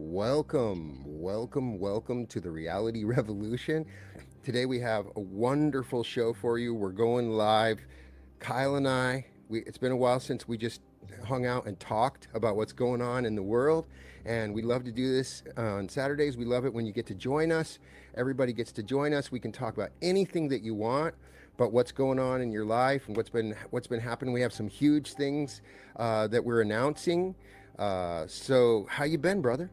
Welcome to the Reality Revolution. Today we have a wonderful show for you. We're going live. Kyle and it's been a while since we just hung out and talked about what's going on in the world. And we love to do this on Saturdays. We love it when you get to join us. Everybody gets to join us. We can talk about anything that you want, but what's going on in your life and what's been happening. We have some huge things that we're announcing. So how you been, brother?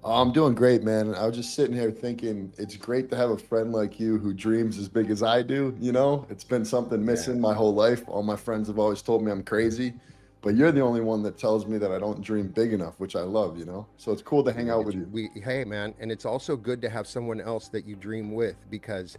Oh, I'm doing great, man. I was just sitting here thinking it's great to have a friend like you who dreams as big as I do. It's been something Yeah. missing my whole life. All my friends have always told me I'm crazy, but you're the only one that tells me that I don't dream big enough, which I love. So it's cool to hang Dude, out with it's you. we hey man, and it's also good to have someone else that you dream with because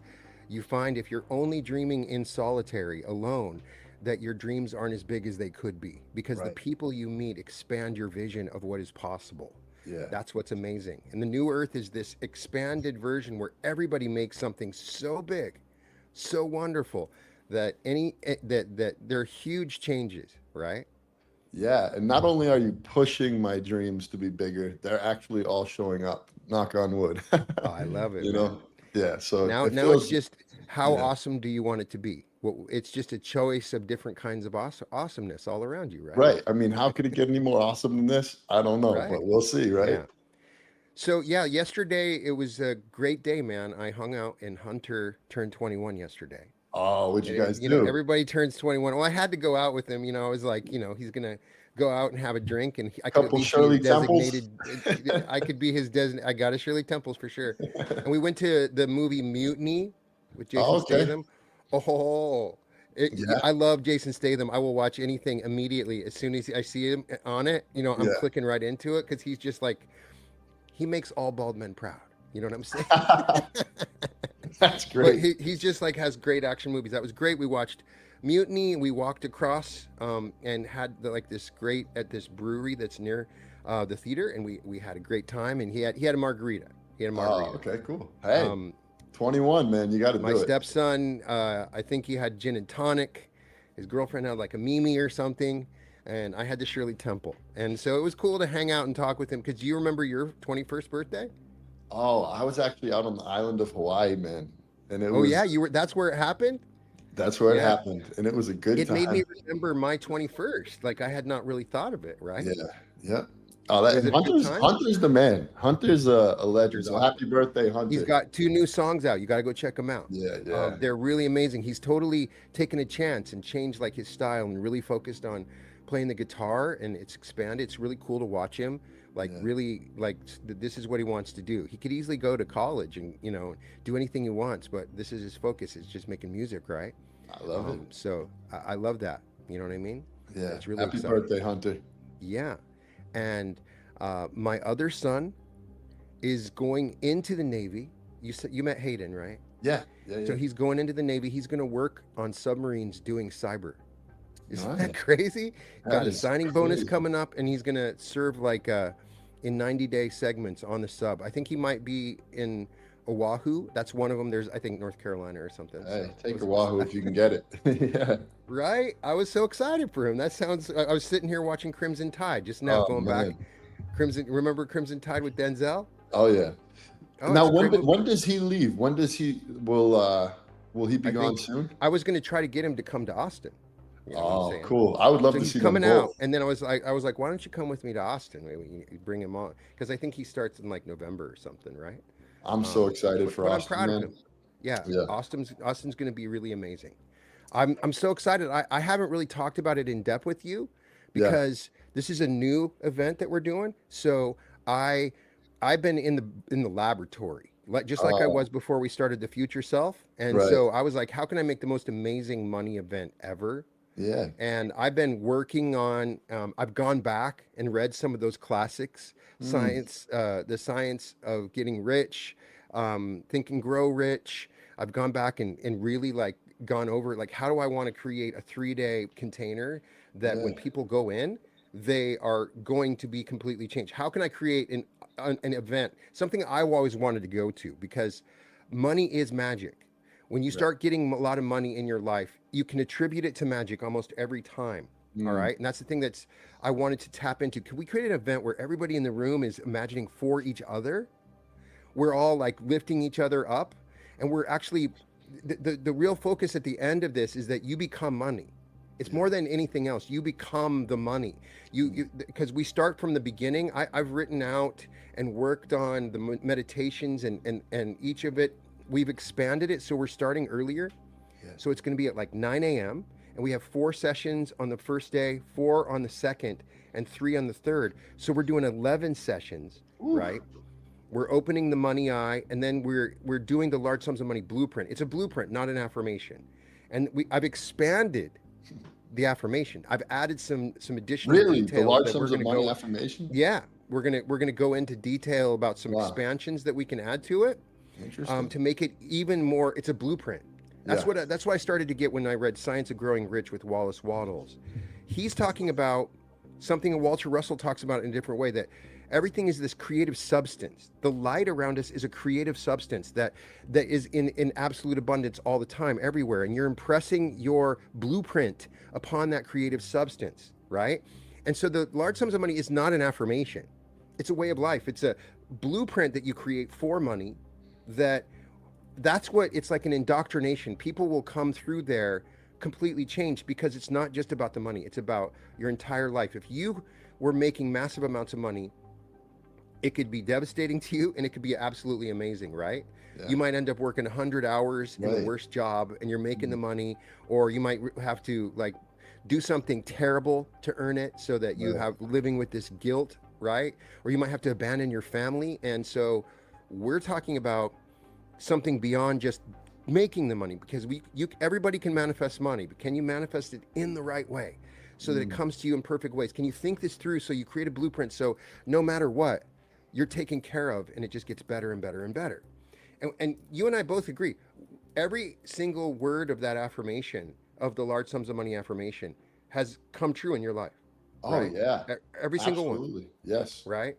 you find if you're only dreaming in solitary alone that your dreams aren't as big as they could be because the Right. people you meet expand your vision of what is possible. Yeah. That's what's amazing. And the new earth is this expanded version where everybody makes something so big, so wonderful that that they're huge changes, right? Yeah. And not only are you pushing my dreams to be bigger, they're actually all showing up. Knock on wood. Oh, I love it, you man. know? Yeah. So Now, it now it's feels, just how yeah. awesome do you want it to be? Well, it's just a choice of different kinds of awesomeness all around you, right? Right. I mean, how could it get any more awesome than this? I don't know, Right. but we'll see, right? Yeah. So yeah, yesterday it was a great day, man. I hung out and Hunter turned 21 yesterday. Oh, what'd you And guys do? everybody turns 21. Well, I had to go out with him. I was like, he's gonna go out and have a drink, and I could at Couple least be his Shirley Temples. designated. I could be his designated. I got a Shirley Temples for sure. And we went to the movie Mutiny with Oh, Jason okay. Statham. Oh, Yeah, I love Jason Statham. I will watch anything immediately as soon as I see him on it. I'm yeah. clicking right into it because he's just like he makes all bald men proud. You know what I'm saying? That's But great. he's just like has great action movies. That was great. We watched Mutiny. We walked across and had like this great at this brewery that's near the theater, and we had a great time. And he had a margarita. He had a Oh, margarita. okay, cool. Hey, Um, 21, man, you got to my do it. stepson, I think he had gin and tonic. His girlfriend had like a Mimi or something. And I had the Shirley Temple. And so it was cool to hang out and talk with him. Because do you remember your 21st birthday? Oh, I was actually out on the island of Hawaii, man, and it Oh, yeah. was You were, that's where it happened? that's where it Yeah. happened, and it was a good It made me time. remember my 21st. Like I had not really thought of it, right? Yeah, yeah. Oh, that Was and it a good Hunter's time? Hunter's the man. Hunter's a legend. Hunter's So happy awesome. birthday, He's Hunter. got two new songs out. You got to go check them out. Yeah, yeah, They're really amazing. He's totally taken a chance and changed like his style and really focused on playing the guitar and it's expanded. It's really cool to watch him. Like yeah. really, like this is what he wants to do. He could easily go to college and do anything he wants, but this is his focus. Is just making music, right? I love it. So I love that. You know what I mean? Yeah. It's really Happy exciting. birthday, Hunter. Yeah. And my other son is going into the Navy. You met Hayden, right? Yeah, yeah, So yeah. he's going into the Navy. He's going to work on submarines doing cyber. Isn't that Nice. crazy? That Got a is signing bonus crazy. coming up, and he's going to serve like in 90-day segments on the sub. I think he might be in Oahu. That's one of them. There's I think North Carolina or something. So Hey, take a Wahoo if you can get it. Yeah. right. I was so excited for him. That sounds. I was sitting here watching Crimson Tide just now, Oh going back. man. Crimson. Remember Crimson Tide with Denzel? Oh yeah. Oh, Now it's a great movie. when does he leave? When does he will he be I gone think soon? I was going to try to get him to come to Austin. You know what I'm Oh, saying? cool. I would love So to he's see them coming out, both. and then I was like, why don't you come with me to Austin? Maybe you bring him on because I think he starts in like November or something, right? I'm so excited for But I'm Austin, proud of man. him. Yeah, Yeah. Austin's going to be really amazing. I'm so excited. I haven't really talked about it in depth with you Yeah. because this is a new event that we're doing. So I I've been in the laboratory, like just like I Oh, was before we started the Future Self. And right. so I was like, how can I make the most amazing money event ever? Yeah. And I've been working on. I've gone back and read some of those classics, Mm, the science of getting rich, Think and Grow Rich. I've gone back and really like gone over like how do I want to create a 3-day container that yeah. when people go in, they are going to be completely changed. How can I create an event, something I've always wanted to go to because money is magic. When you Right. start getting a lot of money in your life, you can attribute it to magic almost every time. All Mm. right. And that's the thing that's I wanted to tap into. Can we create an event where everybody in the room is imagining for each other? We're all like lifting each other up, and we're actually the real focus at the end of this is that you become money. It's Yeah. more than anything else. You become the money. You because we start from the beginning. I've written out and worked on the meditations, and each of it we've expanded it, so we're starting earlier. Yeah. So it's going to be at like 9 a.m. and we have 4 sessions on the first day, 4 on the second, and 3 on the third. So we're doing 11 sessions, Ooh. right? We're opening the money eye, and then we're doing the large sums of money blueprint. It's a blueprint, not an affirmation. And I've expanded the affirmation. I've added some additional Really? The details large that we're sums of going to money go. affirmation? Yeah, we're gonna go into detail about some Wow. expansions that we can add to it, Interesting. to make it even more. It's a blueprint. Yeah. That's what I started to get when I read Science of Growing Rich with Wallace Waddles. He's talking about something Walter Russell talks about in a different way, that everything is this creative substance. The light around us is a creative substance that is in absolute abundance all the time, everywhere. And you're impressing your blueprint upon that creative substance, right? And so the large sums of money is not an affirmation. It's a way of life. It's a blueprint that you create for money that that's what it's like, an indoctrination. People will come through there completely changed, because it's not just about the money, it's about your entire life. If you were making massive amounts of money, it could be devastating to you and it could be absolutely amazing, right? Yeah. You might end up working 100 hours in the Right. worst job and you're making the Mhm. money, or you might have to like do something terrible to earn it, so that you Right. have living with this guilt, right? Or you might have to abandon your family. And so we're talking about something beyond just making the money, because everybody can manifest money, but can you manifest it in the right way so that it Mm. comes to you in perfect ways? Can you think this through so you create a blueprint, so no matter what, you're taken care of, and it just gets better and better and better? And you and I both agree, every single word of that affirmation, of the large sums of money affirmation, has come true in your life, Oh right? yeah. Every single one, Absolutely. Yes. right?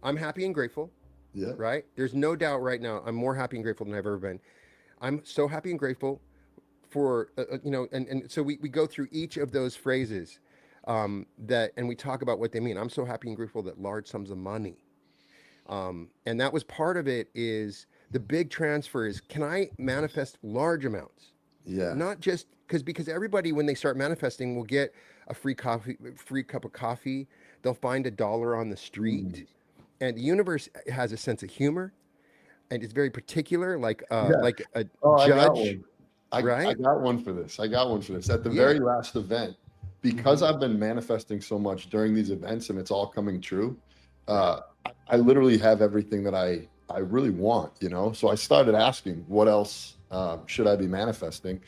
I'm happy and grateful, Yeah. right? There's no doubt right now I'm more happy and grateful than I've ever been. I'm so happy and grateful for, and so we go through each of those phrases, and we talk about what they mean. I'm so happy and grateful that large sums of money, and that was part of it. Is the big transfer is, can I manifest large amounts? Yeah. Not just because everybody, when they start manifesting, will get a free cup of coffee. They'll find $1 on the Mm. street, and the universe has a sense of humor, and it's very particular, Yeah. like a Oh, I got judge, one. I right? got one for this. I got one for this. At the Yeah. very last event, because Hmm. I've been manifesting so much during these events and it's all coming true, Right. I literally have everything that I really want, you know? So I started asking, what else should I be manifesting?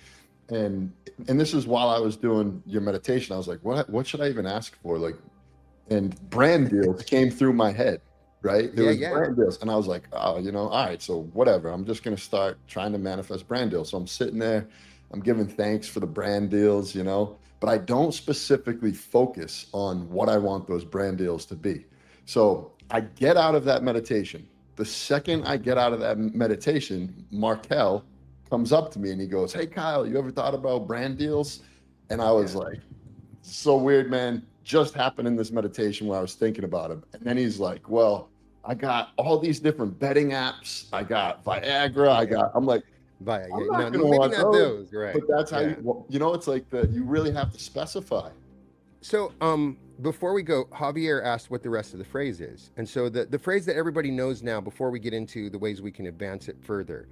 And and this is while I was doing your meditation. I was like, what should I even ask for? Like, and brand deals came through my head, right? It Yeah. was Yeah. brand deals. And I was like, oh, all right, so whatever. I'm just going to start trying to manifest brand deals. So I'm sitting there, I'm giving thanks for the brand deals, but I don't specifically focus on what I want those brand deals to be. So I get out of that meditation. The second I get out of that meditation, Markel comes up to me and he goes, hey, Kyle, you ever thought about brand deals? And I was Yeah. like, so weird, man. Just happened in this meditation where I was thinking about him. And then he's like, well, I got all these different betting apps. I got Viagra. Yeah. I'm like, Via. I'm Yeah. No, not going to maybe want not those. those. Right. But that's how Yeah. it's like that. You really have to specify. So, before we go, Javier asked what the rest of the phrase is, and so the phrase that everybody knows now, before we get into the ways we can advance it further,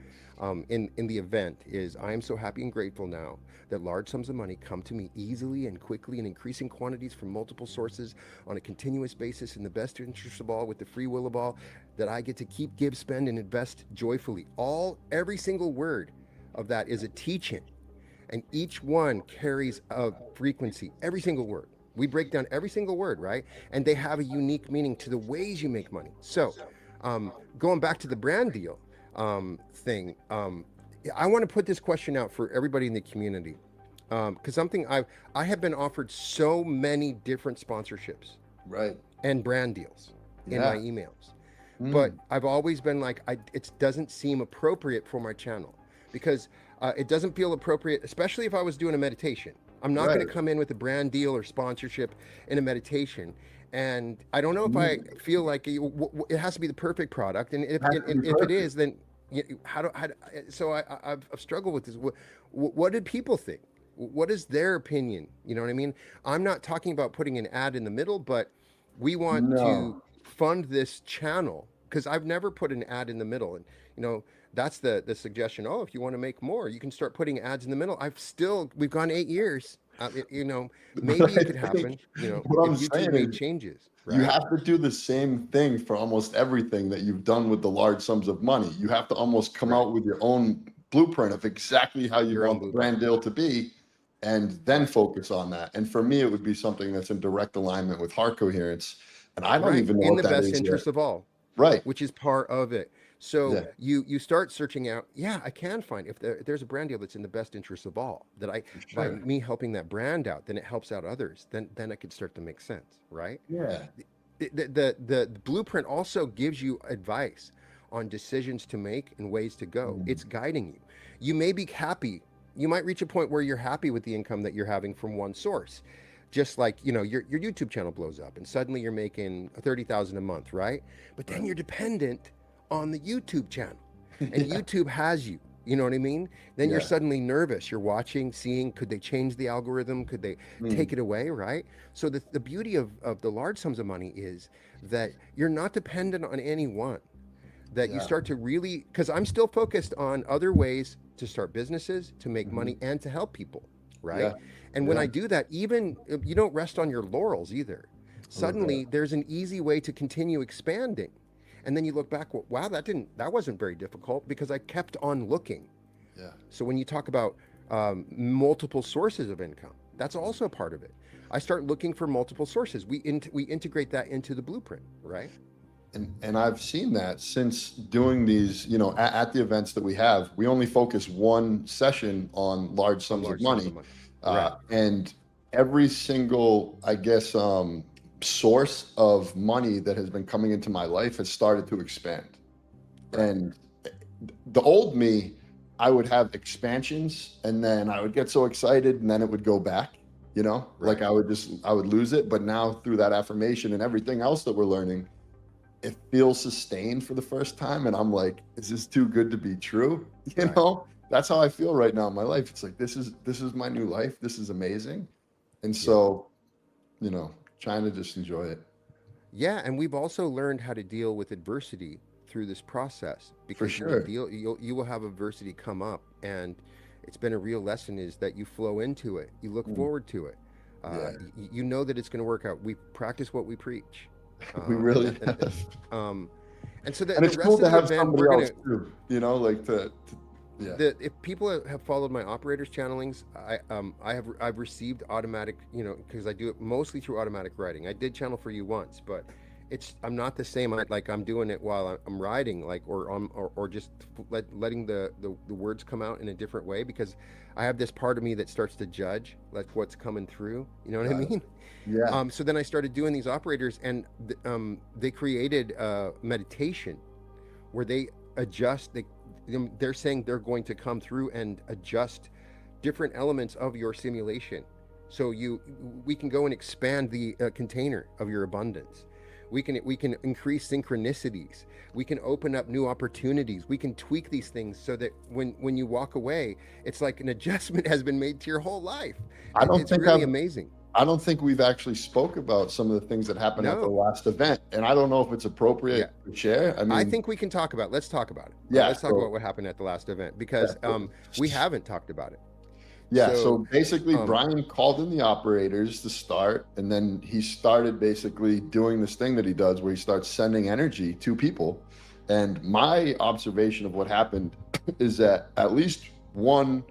in the event, is, I am so happy and grateful now that large sums of money come to me easily and quickly in increasing quantities from multiple sources on a continuous basis, in the best interest of all, with the free will of all, that I get to keep, give, spend, and invest joyfully. Every single word of that is a teaching, and each one carries a frequency. Every single word. We break down every single word, right? And they have a unique meaning to the ways you make money. So, going back to the brand deal thing, I want to put this question out for everybody in the community, because I have been offered so many different sponsorships Right. and brand deals in my Yeah. emails, but Mm. I've always been like, it doesn't seem appropriate for my channel, because it doesn't feel appropriate, especially if I was doing a meditation. I'm not going Right. to come in with a brand deal or sponsorship in a meditation. And I don't know if I feel like it has to be the perfect product. And Has to be if it perfect. is, then so I've struggled with this. What did people think? What is their opinion? You know what I mean? I'm not talking about putting an ad in the middle, but we want to No. fund this channel because I've never put an ad in the middle. And, you know, that's the suggestion. Oh, if you want to make more, you can start putting ads in the middle. We've gone 8 years. You know, But maybe I it could happen, think you know, what if I'm YouTube saying made is changes, you right? have to do the same thing for almost everything that you've done with the large sums of money. You have to almost come Right. out with your own blueprint of exactly how you Your own want the blueprint. brand deal to be, and then Right. focus on that. And for me, it would be something that's in direct alignment with heart coherence. And I don't Right. even know In what the that best is yet. interest of all, Right. which is part of it. So Yeah. you start searching out. Yeah, I can find if there's a brand deal that's in the best interest of all. That I For by sure. me helping that brand out, then it helps out others. Then it could start to make sense, right? Yeah. The blueprint also gives you advice on decisions to make and ways to go. Mm. It's guiding you. You may be happy. You might reach a point where you're happy with the income that you're having from one source. Just like, you know, your YouTube channel blows up and suddenly you're making 30,000 a month, right? But then Right. you're dependent on the YouTube channel. And YouTube has you. You know what I mean? Then you're Yeah. suddenly nervous. You're watching, seeing, could they change the algorithm? Could they take Mm. it away, right? So the beauty of the large sums of money is that you're not dependent on anyone. That you Yeah. start to really, because I'm still focused on other ways to start businesses, to make Mhm. money, and to help people, right? Yeah. And when Yeah. I do that, even you don't rest on your laurels either. I love that. Suddenly, there's an easy way to continue expanding. And then you look back, well, wow, that wasn't very difficult because I kept on looking. Yeah. So when you talk about multiple sources of income, that's also part of it. I start looking for multiple sources. We integrate that into the blueprint, right? And I've seen that since doing these, at the events that we have, we only focus one session on large On sums of large sums of money. money. Right. And every single, I guess, source of money that has been coming into my life has started to expand. Right. And the old me, I would have expansions and then I would get so excited and then it would go back, like Right. I would lose it. But now through that affirmation and everything else that we're learning, it feels sustained for the first time. And I'm like, is this too good to be true? Right. That's how I feel right now in my life. It's like, this is my new life. This is amazing. And Yeah. so, trying to just enjoy it Yeah, and we've also learned how to deal with adversity through this process for because sure. you will have adversity come up, and it's been a real lesson is that you flow into it, you look Mm, forward to it, yeah, you know that it's going to work out. We practice what we preach, we and really that have. um, and so And the it's cool rest of to the have event somebody we're else gonna too, like yeah. if people have followed my operators channelings, I've received automatic, because I do it mostly through automatic writing. I did channel for you once, but I'm not the same. I'm doing it while I'm riding, like or just letting the words come out in a different way because I have this part of me that starts to judge like what's coming through. You know what I Got it. mean? Yeah. So then I started doing these operators, and they created meditation where they adjust. They're saying they're going to come through and adjust different elements of your simulation, so we can go and expand the container of your abundance. We can increase synchronicities. We can open up new opportunities. We can tweak these things so that when you walk away, it's like an adjustment has been made to your whole life. I don't It's think really I've amazing. I don't think we've actually spoke about some of the things that happened at the No, last event, and I don't know if it's yeah, appropriate to share. I I mean, think we can talk about. Let's talk about it. yeah, Let's talk about so what happened at the last event yeah, because we haven't talked about it. yeah, so So, basically um, Brian called in the operators to start, and then he started basically doing this thing that he does where he starts sending energy to people. And my observation of what happened is that at least one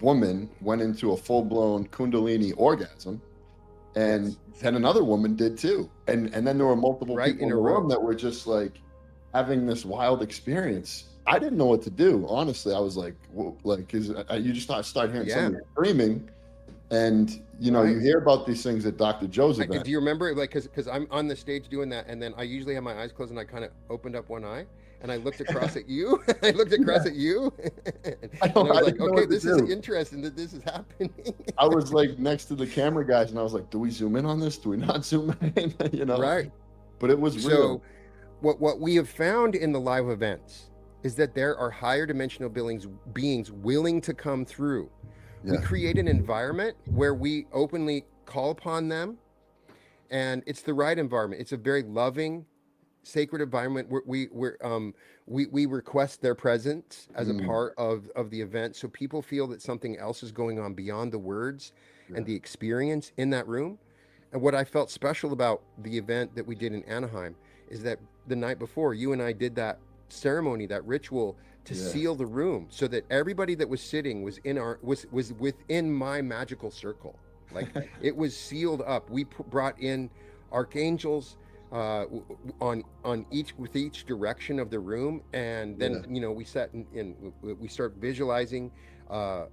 woman went into a full-blown Kundalini orgasm, and yes, then another woman did too. And then there were multiple right people in in a the room row. that were just like having this wild experience. I didn't know what to do. Honestly, I was like, whoa, like, you just start hearing Yeah, somebody screaming, And you know, you Right. hear about these things at Dr. Joe's event. Do you remember, like, because I'm on the stage doing that, and then I usually have my eyes closed, and I kind of opened up one eye, and I looked across at you. I looked across Yeah, at you, I and know. I was I like, didn't know okay, what to this is do. interesting that this is happening. I was like next to the camera guys, and I was like, "Do we zoom in on this? Do we not zoom in?" You know. Right. But it was real. So, what we have found in the live events is that there are higher dimensional beings willing to come through. We Yeah. create an environment where we openly call upon them, and it's the right environment. It's a very loving, sacred environment where we request their presence as a Mm, part of the event, so people feel that something else is going on beyond the words yeah. and the experience in that room. And what I felt special about the event that we did in Anaheim is that the night before, you and I did that ceremony, that ritual to Yeah. seal the room, so that everybody that was sitting was in our was within my magical circle. Like, it was sealed up. We brought in archangels on each with each direction of the room, and Yeah. then we sat we start visualizing uh,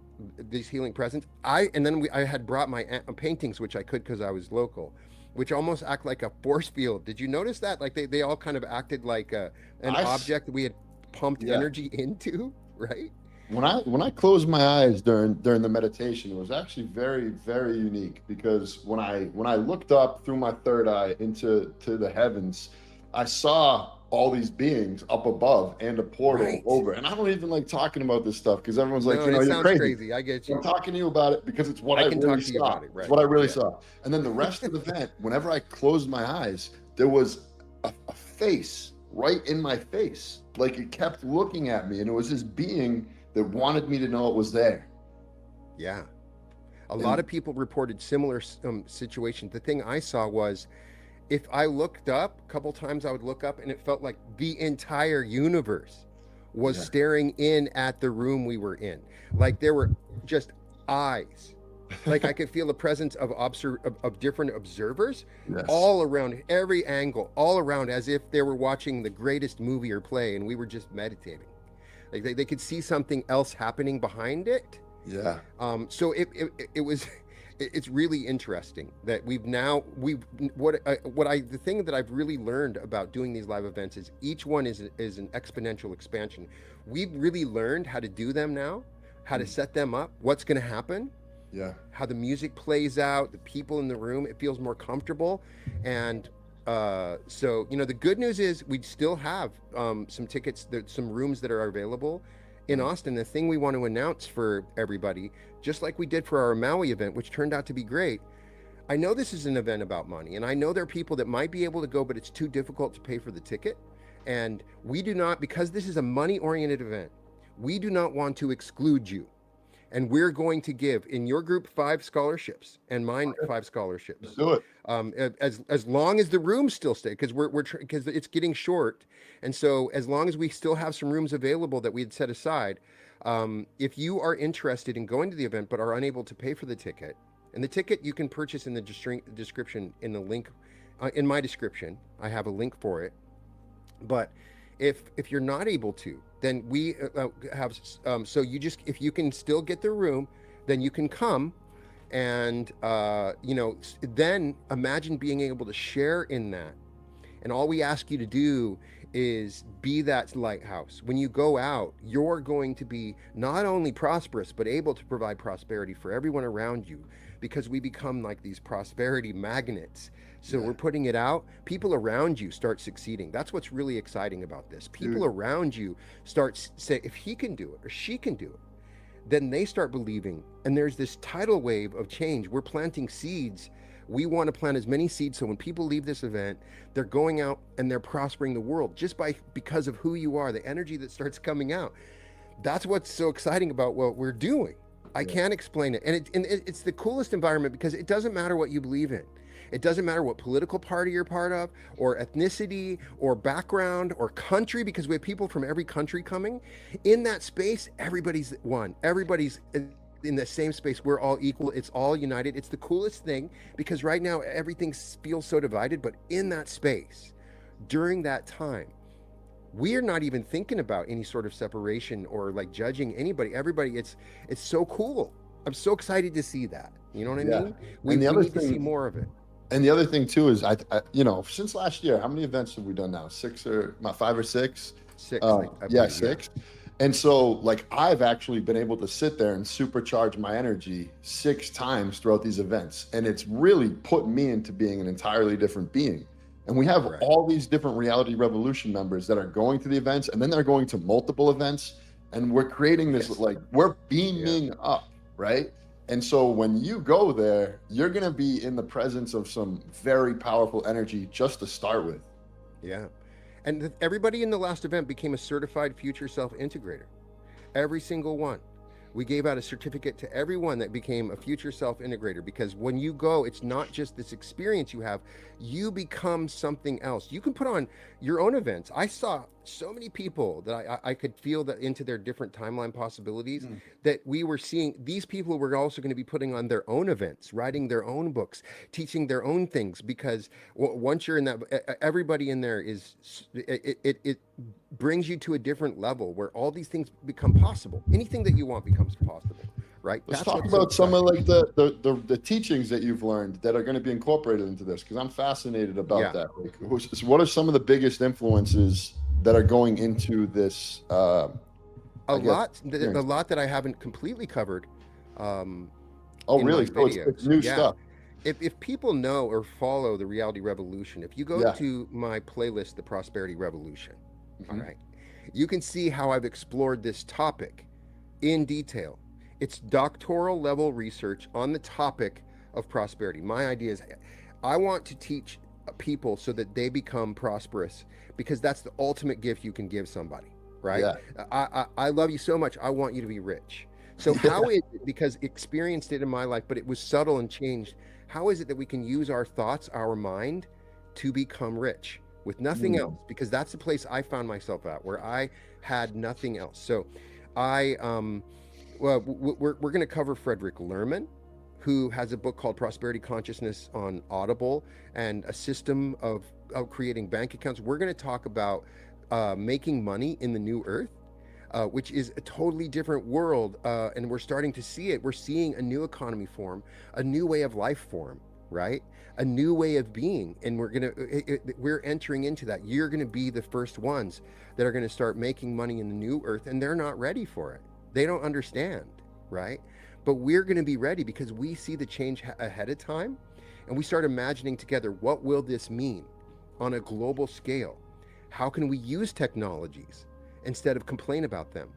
these healing presence. I had brought my paintings, which I could because I was local, which almost act like a force field. Did you notice that? Like, they all kind of acted like an I s- object that we had pumped yeah. energy into, right? When I closed my eyes during the meditation, it was actually very, very unique, because when I looked up through my third eye to the heavens, I saw all these beings up above and a portal Right. over. And I don't even like talking about this stuff because everyone's like, No, and it you're sounds crazy. crazy. I get I'm you. talking to you about it because it's what I I can really talk to you saw. about it, It's right? what I really Yeah. saw. And then the rest of the event, whenever I closed my eyes, there was a face right in my face. Like, it kept looking at me, and it was this being that wanted me to know it was there. Yeah. A lot And of people reported similar situations. The thing I saw was, if I looked up, a couple times I would look up, and it felt like the entire universe was yeah, staring in at the room we were in. Like, there were just eyes. Like, I could feel the presence of different observers yes, all around, every angle, all around, as if they were watching the greatest movie or play, and we were just meditating. Like, they could see something else happening behind it. yeah, So it was it's really interesting that we've the thing that I've really learned about doing these live events is each one is an exponential expansion. We've really learned how to do them now, how to mm, set them up, what's going to happen, yeah, how the music plays out, the people in the room. It feels more comfortable, and so the good news is we still have some tickets, some rooms that are available in mm, Austin. The thing we want to announce for everybody, just like we did for our Maui event, which turned out to be great. I know this is an event about money, and I know there are people that might be able to go, but it's too difficult to pay for the ticket. And we do not, because this is a money-oriented event, we do not want to exclude you, and we're going to give in your group 5 scholarships and mine 5 scholarships, let's do it. as long as the rooms still stay, because because it's getting short, and so as long as we still have some rooms available that we had set aside, if you are interested in going to the event but are unable to pay for the ticket, and the ticket you can purchase in the description, in the link in my description, I have a link for it. But if you're not able to, then we have so you just, if you can still get the room, then you can come, and then imagine being able to share in that. And all we ask you to do is be that lighthouse. When you go out, you're going to be not only prosperous, but able to provide prosperity for everyone around you, because we become like these prosperity magnets. So Yeah, we're putting it out. People around you start succeeding. That's what's really exciting about this. People dude. around you start say, if he can do it or she can do it, then they start believing. And there's this tidal wave of change. We're planting seeds. We want to plant as many seeds so when people leave this event, they're going out and they're prospering the world just because of who you are, the energy that starts coming out. That's what's so exciting about what we're doing. I Yeah, can't explain it. It's the coolest environment, because it doesn't matter what you believe in. It doesn't matter what political party you're part of, or ethnicity, or background, or country, because we have people from every country coming. In that space, everybody's one. Everybody's in the same space. We're all equal. It's all united. It's the coolest thing, because right now everything feels so divided. But in that space, during that time, we're not even thinking about any sort of separation or like judging anybody. Everybody, it's so cool. I'm so excited to see that. You know what I Yeah. mean? And the We other need to see thing, more of it. and the other thing too is you know, since last year, how many events have we done now? Six or not, five or six? Six, I Yeah, believe. Yeah. six. And so, like, I've actually been able to sit there and supercharge my energy 6 times throughout these events. And it's really put me into being an entirely different being. And we have Right. all these different Reality Revolution members that are going to the events and then they're going to multiple events. And we're creating this, Yes. like, we're Yeah. beaming up, right? And so when you go there, you're going to be in the presence of some very powerful energy just to start with. Yeah. And everybody in the last event became a certified future self integrator. Every single one. We gave out a certificate to everyone that became a future self integrator, because when you go, it's not just this experience you have, you become something else. You can put on your own events. I saw so many people that I could feel that into their different timeline possibilities, Mm. that we were seeing these people were also going to be putting on their own events, writing their own books, teaching their own things, because once you're in that, everybody in there is, it brings you to a different level where all these things become possible. Anything that you want becomes possible, right? Let's That's talk what's so about some of exciting. like the teachings that you've learned that are going to be incorporated into this because I'm fascinated about Yeah, that. Like, what are some of the biggest influences that are going into this? a I guess lot, a experience. lot that I haven't completely covered, um, Oh, in my really? So it's videos. new Yeah. stuff. If people know or follow the Reality Revolution, if you go Yeah. to my playlist, The Prosperity Revolution, all Hmm. right, you can see how I've explored this topic in detail. It's doctoral level research on the topic of prosperity. My idea is I want to teach people so that they become prosperous, because that's the ultimate gift you can give somebody, right? Yeah. I love you so much. I want you to be rich. So how is it, because experienced it in my life, but it was subtle and changed, how is it that we can use our thoughts, our mind, to become rich with nothing else? Mm. Because that's the place I found myself at, where I had nothing else. So I well, we're going to cover Frederick Lerman, who has a book called Prosperity Consciousness on Audible, and a system of creating bank accounts. We're going to talk about making money in the new earth, which is a totally different world. And we're starting to see it. We're seeing a new economy form, a new way of life form, right? A new way of being. And we're entering into that. You're going to be the first ones that are going to start making money in the new earth, and they're not ready for it. They don't understand, right? But we're going to be ready because we see the change ahead of time, and we start imagining together, what will this mean on a global scale? How can we use technologies instead of complain about them?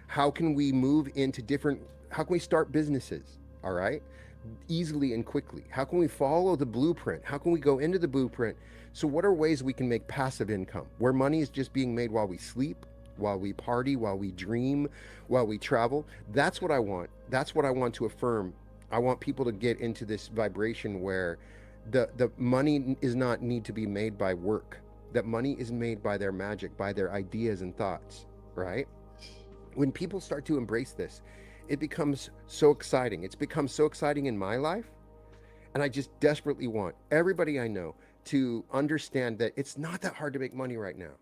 How can we move into different, how can we start businesses, all right, easily and quickly? How can we follow the blueprint? How can we go into the blueprint? So what are ways we can make passive income where money is just being made while we sleep, while we party, while we dream, while we travel? That's what I want. That's what I want to affirm. I want people to get into this vibration where the money is not need to be made by work. That money is made by their magic, by their ideas and thoughts, right? When people start to embrace this, it becomes so exciting. It's become so exciting in my life. And I just desperately want everybody I know to understand that it's not that hard to make money right now.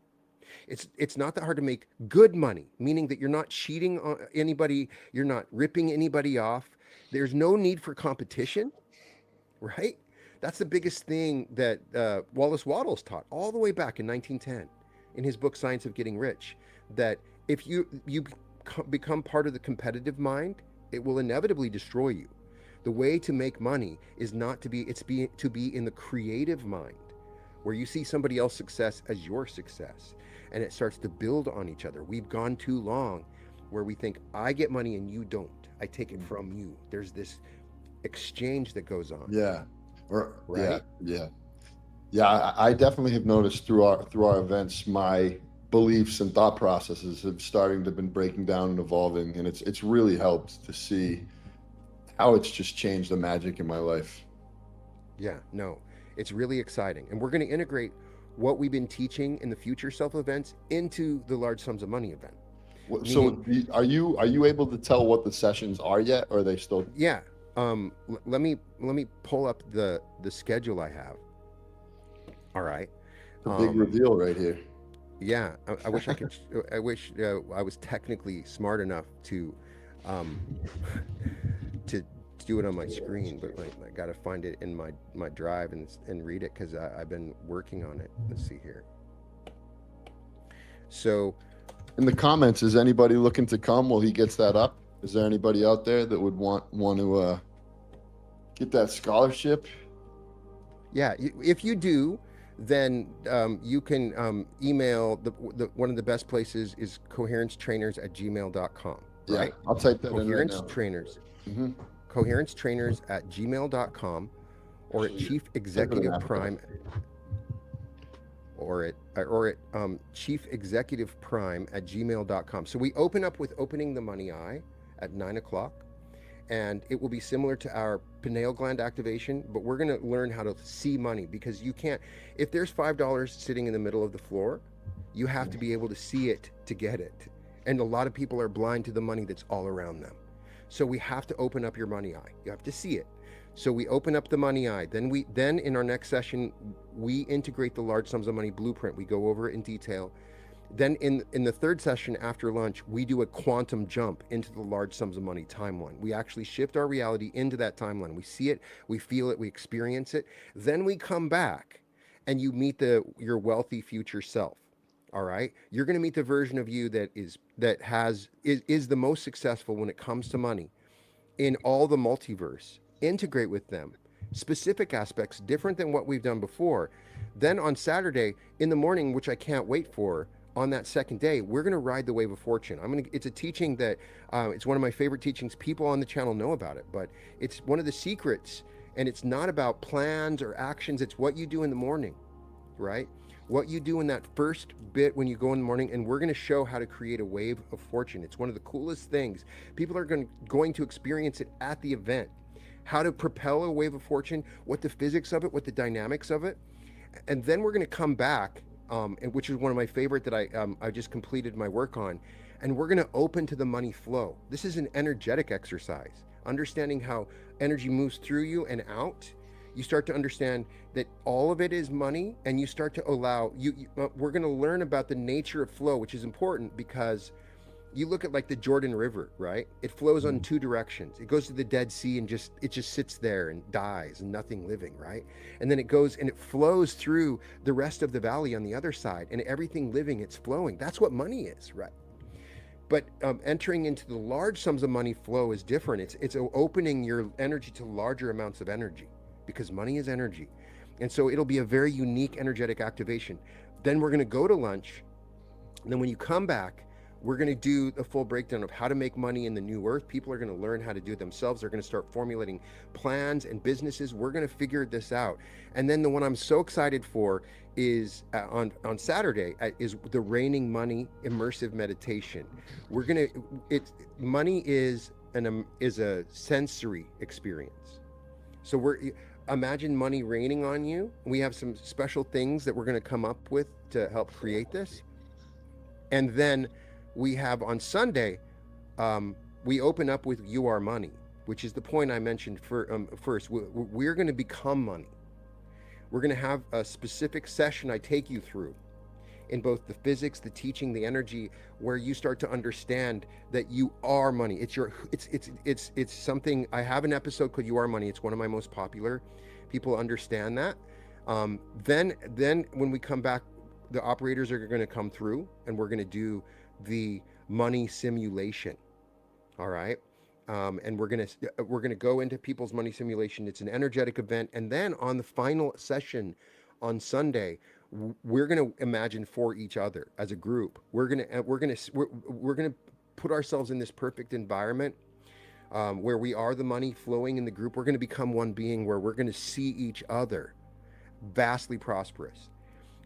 It's not that hard to make good money, meaning that you're not cheating on anybody, you're not ripping anybody off. There's no need for competition, right? That's the biggest thing that Wallace Wattles taught all the way back in 1910 in his book Science of Getting Rich. That if you become part of the competitive mind, it will inevitably destroy you. The way to make money is not to be, to be in the creative mind, where you see somebody else's success as your success, and it starts to build on each other. We've gone too long where we think I get money and you don't. I take it from you. There's this exchange that goes on, Yeah. Or yeah, right? yeah. Yeah, I definitely have noticed through our events, my beliefs and thought processes have starting to been breaking down and evolving, and it's really helped to see how it's just changed the magic in my life. Yeah, no, it's really exciting. And we're going to integrate what we've been teaching in the future self events into the large sums of money event. So, Meaning, are you able to tell what the sessions are yet, or are they still yeah, let me pull up the schedule I have. All right. a big Um, reveal right here? yeah, I wish I could. I wish I was technically smart enough to um, to do it on my screen, but like, I got to find it in my drive and read it because I've been working on it. Let's see here. So In the comments, is anybody looking to come while he gets that up? Is there anybody out there that would want to get that scholarship? yeah, if you do, then you can email the one of the best places is coherencetrainers@gmail.com, Yeah, right? I'll type that in right Coherence now. Trainers, Mm-hmm. coherencetrainers@gmail.com, or at Chief Executive Prime, or at Chief Executive Prime at gmail.com. So we open up with opening the money eye at 9 o'clock, and it will be similar to our pineal gland activation, but we're going to learn how to see money, because you can't, if there's $5 sitting in the middle of the floor, you have to be able to see it to get it. And a lot of people are blind to the money that's all around them. So we have to open up your money eye. You have to see it. So we open up the money eye. Then in our next session, we integrate the large sums of money blueprint. We go over it in detail. Then in the third session after lunch, we do a quantum jump into the large sums of money timeline. We actually shift our reality into that timeline. We see it, we feel it, we experience it. Then we come back and you meet your wealthy future self. All right. You're going to meet the version of you that is the most successful when it comes to money in all the multiverse. Integrate with them. Specific aspects different than what we've done before. Then on Saturday in the morning, which I can't wait for, on that second day, we're going to ride the wave of fortune. It's a teaching that it's one of my favorite teachings. People on the channel know about it, but it's one of the secrets, and it's not about plans or actions. It's what you do in the morning, right? What you do in that first bit when you go in the morning, and we're going to show how to create a wave of fortune. It's one of the coolest things. People are going to experience it at the event. How to propel a wave of fortune, what the physics of it, what the dynamics of it. And then we're going to come back, and which is one of my favorite that I just completed my work on, and we're going to open to the money flow. This is an energetic exercise, understanding how energy moves through you and out. You start to understand that all of it is money, and you start to allow we're going to learn about the nature of flow, which is important because you look at like the Jordan River, right? It flows on two directions. It goes to the Dead Sea and it just sits there and dies and nothing living, right? And then it goes and it flows through the rest of the valley on the other side, and everything living, it's flowing. That's what money is, right? But entering into the large sums of money flow is different. It's opening your energy to larger amounts of energy, because money is energy. And so it'll be a very unique energetic activation. Then we're going to go to lunch. And then when you come back, we're going to do a full breakdown of how to make money in the new earth. People are going to learn how to do it themselves. They're going to start formulating plans and businesses. We're going to figure this out. And then the one I'm so excited for is on Saturday is the Raining Money immersive meditation. Money is a sensory experience. So imagine money raining on you. We have some special things that we're going to come up with to help create this. And then we have on Sunday, we open up with You Are Money, which is the point I mentioned first. We're going to become money. We're going to have a specific session I take you through in both the physics, the teaching, the energy, where you start to understand that you are money. It's something. I have an episode called You Are Money. It's one of my most popular. People understand that. Then when we come back, the operators are going to come through, and we're going to do the money simulation. All right. And we're gonna go into people's money simulation. It's an energetic event, and then on the final session on Sunday, we're gonna imagine for each other as a group. We're gonna put ourselves in this perfect environment where we are the money flowing in the group. We're gonna become one being where we're gonna see each other vastly prosperous.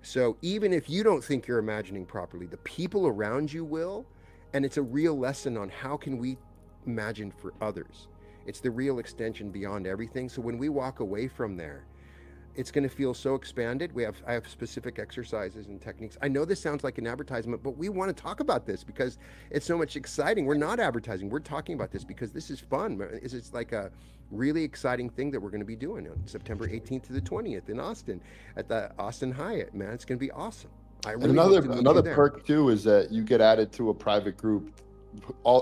So even if you don't think you're imagining properly, the people around you will, and it's a real lesson on how can we imagine for others. It's the real extension beyond everything. So when we walk away from there, it's going to feel so expanded. I have specific exercises and techniques. I know this sounds like an advertisement, but we want to talk about this because it's so much exciting. We're not advertising. We're talking about this because this is fun. It's like a really exciting thing that we're going to be doing on September 18th to the 20th in Austin at the Austin Hyatt. Man, it's going to be awesome. I really another perk too is that you get added to a private group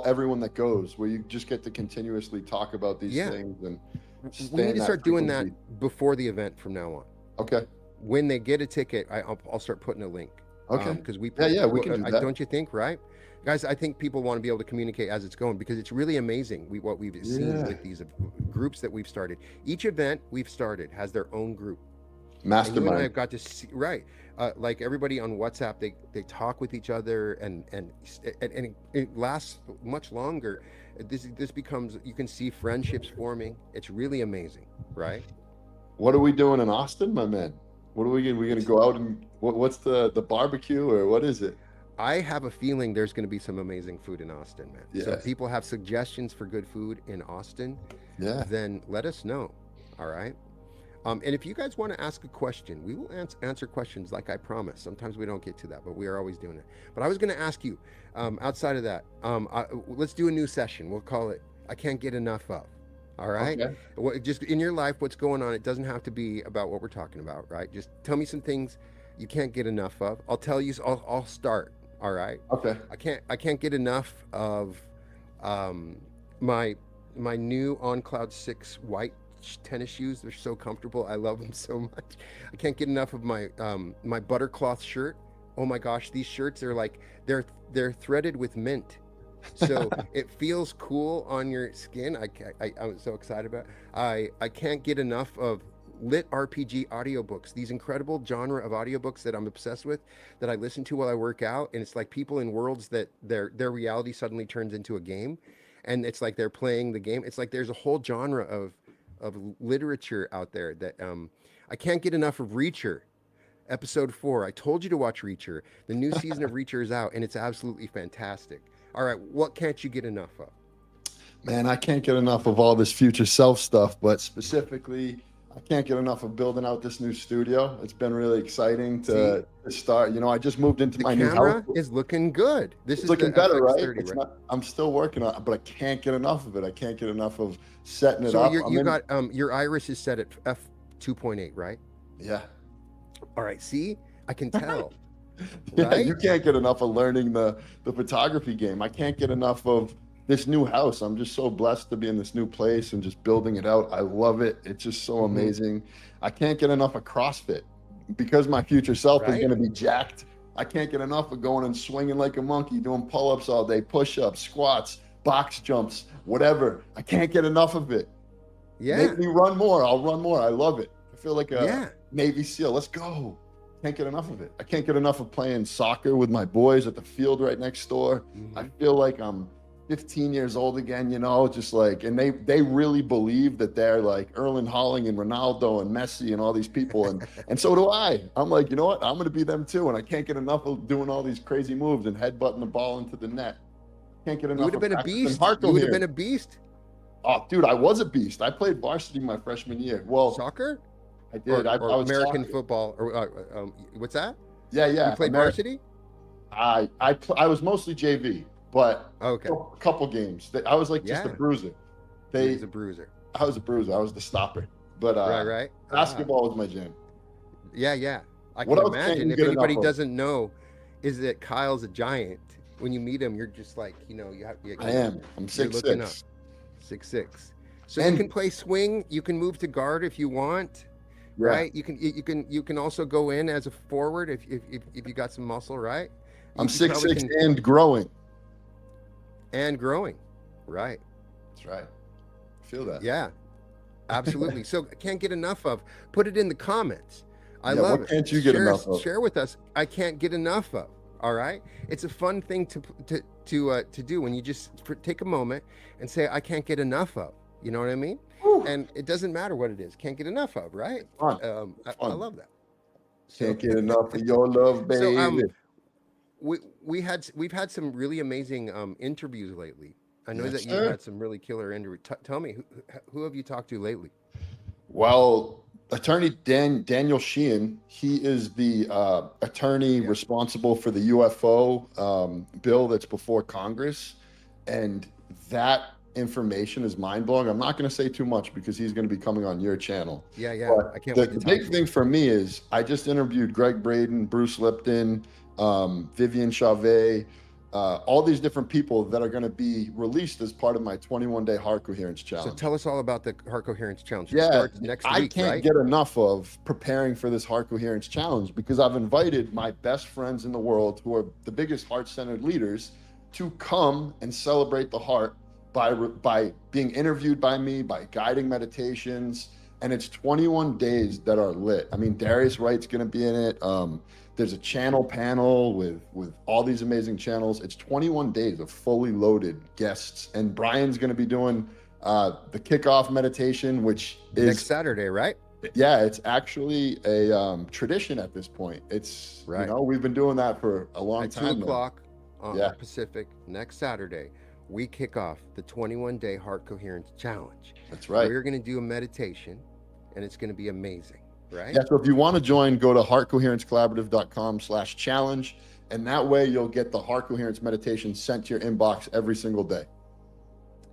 everyone that goes, where you just get to continuously talk about these Yeah. things and We stay need in to that start doing that frequency. before the event from now on. Okay. When they get a ticket, I'll start putting a link. Okay. Because we Yeah, put, yeah, we can do that. don't you think, right? Guys, I think people want to be able to communicate as it's going because it's really amazing what we've seen Yeah. with these groups that we've started. Each event we've started has their own group. And you and I Mastermind. have got to see, right? Like everybody on WhatsApp, they talk with each other, and it lasts much longer. This becomes, you can see friendships forming. It's really amazing, right? What are we doing in Austin, my man? What are we going to go out and what's the barbecue or what is it? I have a feeling there's going to be some amazing food in Austin, man. So if Yes. people have suggestions for good food in Austin, Yeah. then let us know. All right. And if you guys want to ask a question, we will answer questions like I promised. Sometimes we don't get to that, but we are always doing it. But I was going to ask you, outside of that, let's do a new session. We'll call it "I Can't Get Enough of." All right. Okay. Just in your life, what's going on? It doesn't have to be about what we're talking about, right? Just tell me some things you can't get enough of. I'll tell you. I'll start. All right. Okay. I can't get enough of um, my new On Cloud 6 white tennis shoes. They're so comfortable. I love them so much. I can't get enough of my buttercloth shirt. Oh my gosh, these shirts are like they're threaded with mint. So it feels cool on your skin. I was so excited about it. I can't get enough of lit RPG audiobooks, these incredible genre of audiobooks that I'm obsessed with, that I listen to while I work out. And it's like people in worlds that their reality suddenly turns into a game. And it's like they're playing the game. It's like there's a whole genre of literature out there that I can't get enough of. Reacher, episode 4. I told you to watch Reacher. The new season of Reacher is out and it's absolutely fantastic. All right, what can't you get enough of? Man, I can't get enough of all this future self stuff, but specifically, I can't get enough of building out this new studio. It's been really exciting to start. You know, I just moved into The my new camera house. is looking good. This It's is looking the better, right? FX30, It's right? not, I'm still working on it, but I can't get enough of it. I can't get enough of setting it So up. you got your iris is set at f 2.8, right? Yeah. All right, see, I can tell. Yeah, Right? you can't get enough of learning the photography game. I can't get enough of this new house. I'm just so blessed to be in this new place and just building it out. I love it. It's just so Mhm. amazing. I can't get enough of CrossFit because my future self is Right. going to be jacked. I can't get enough of going and swinging like a monkey, doing pull-ups all day, push-ups, squats, box jumps, whatever. I can't get enough of it. Yeah, Make me run more. I'll run more. I love it. I feel like a yeah. Navy SEAL. Let's go. Can't get enough of it. I can't get enough of playing soccer with my boys at the field right next door. I Mhm. feel like I'm 15 years old again, you know, just like, and they really believe that they're like Erling Haaland and Ronaldo and Messi and all these people. And so do I. I'm like, you know what? I'm going to be them too. And I can't get enough of doing all these crazy moves and headbutting the ball into the net. Can't get You enough would have of been a practicing beast. Harkle You would have here. been a beast. Oh, dude, I was a beast. I played varsity my freshman year. Well, Soccer I did. I or was American soccer. football or what's that? Yeah, yeah. You played Ameri- varsity? I was mostly JV, but Okay. a couple games. I was like just a Yeah. bruiser. He's a bruiser. I was a bruiser. I was the stopper. But Right. basketball was my jam. Yeah. I What can else can't imagine. you If get anybody enough of? doesn't know, is that Kyle's a giant. When you meet him, you're just like, you have. I am. I'm You're looking 6'6". 6'6". So And- you can play swing. You can move to guard if you want. Yeah. Right? You can also go in as a forward if you got some muscle, right? I'm You probably 6'6" can- and growing. and growing. Right. That's right. I feel that. Yeah. Absolutely. So can't get enough of. Put it in the comments. I Yeah, love what it. can't you get share, enough of? Share with us. I can't get enough of. All right. It's a fun thing to do when you just take a moment and say, I can't get enough of. You know what I mean? Whew. And it doesn't matter what it is. Can't get enough of. Right. Fun. I Fun. love that. Can't get enough of your love, baby. So we've had some really amazing interviews lately. I know Yes, that you've sir. had some really killer interviews. Tell me, who have you talked to lately? Well, attorney Daniel Sheehan, he is the attorney Yeah. responsible for the UFO bill that's before Congress. And that information is mind-blowing. I'm not going to say too much because he's going to be coming on your channel. Yeah. But I can't the wait to the talk big to thing him. for me is I just interviewed Greg Braden, Bruce Lipton, Vivian Chavez, all these different people that are going to be released as part of my 21-day heart coherence So challenge. tell us all about the Heart Coherence Challenge. It Yeah, starts next I week, can't right? get enough of preparing for this heart coherence challenge because I've invited my best friends in the world who are the biggest heart-centered leaders to come and celebrate the heart by being interviewed by me, by guiding meditations, and it's 21 days that are lit. I mean, Darius Wright's going to be in it. There's a channel panel with all these amazing channels. It's 21 days of fully loaded guests, and Brian's going to be doing the kickoff meditation, which is Next Saturday, right? yeah, it's actually a tradition at this point. It's Right. we've been doing that for a long At time 2 now. o'clock Yeah. Pacific next Saturday, we kick off the 21-day Heart Coherence Challenge. That's right. We're going to do a meditation, and it's going to be amazing, right? Yeah, so if you want to join, go to heartcoherencecollaborative.com/challenge, and that way you'll get the heart coherence meditation sent to your inbox every single day,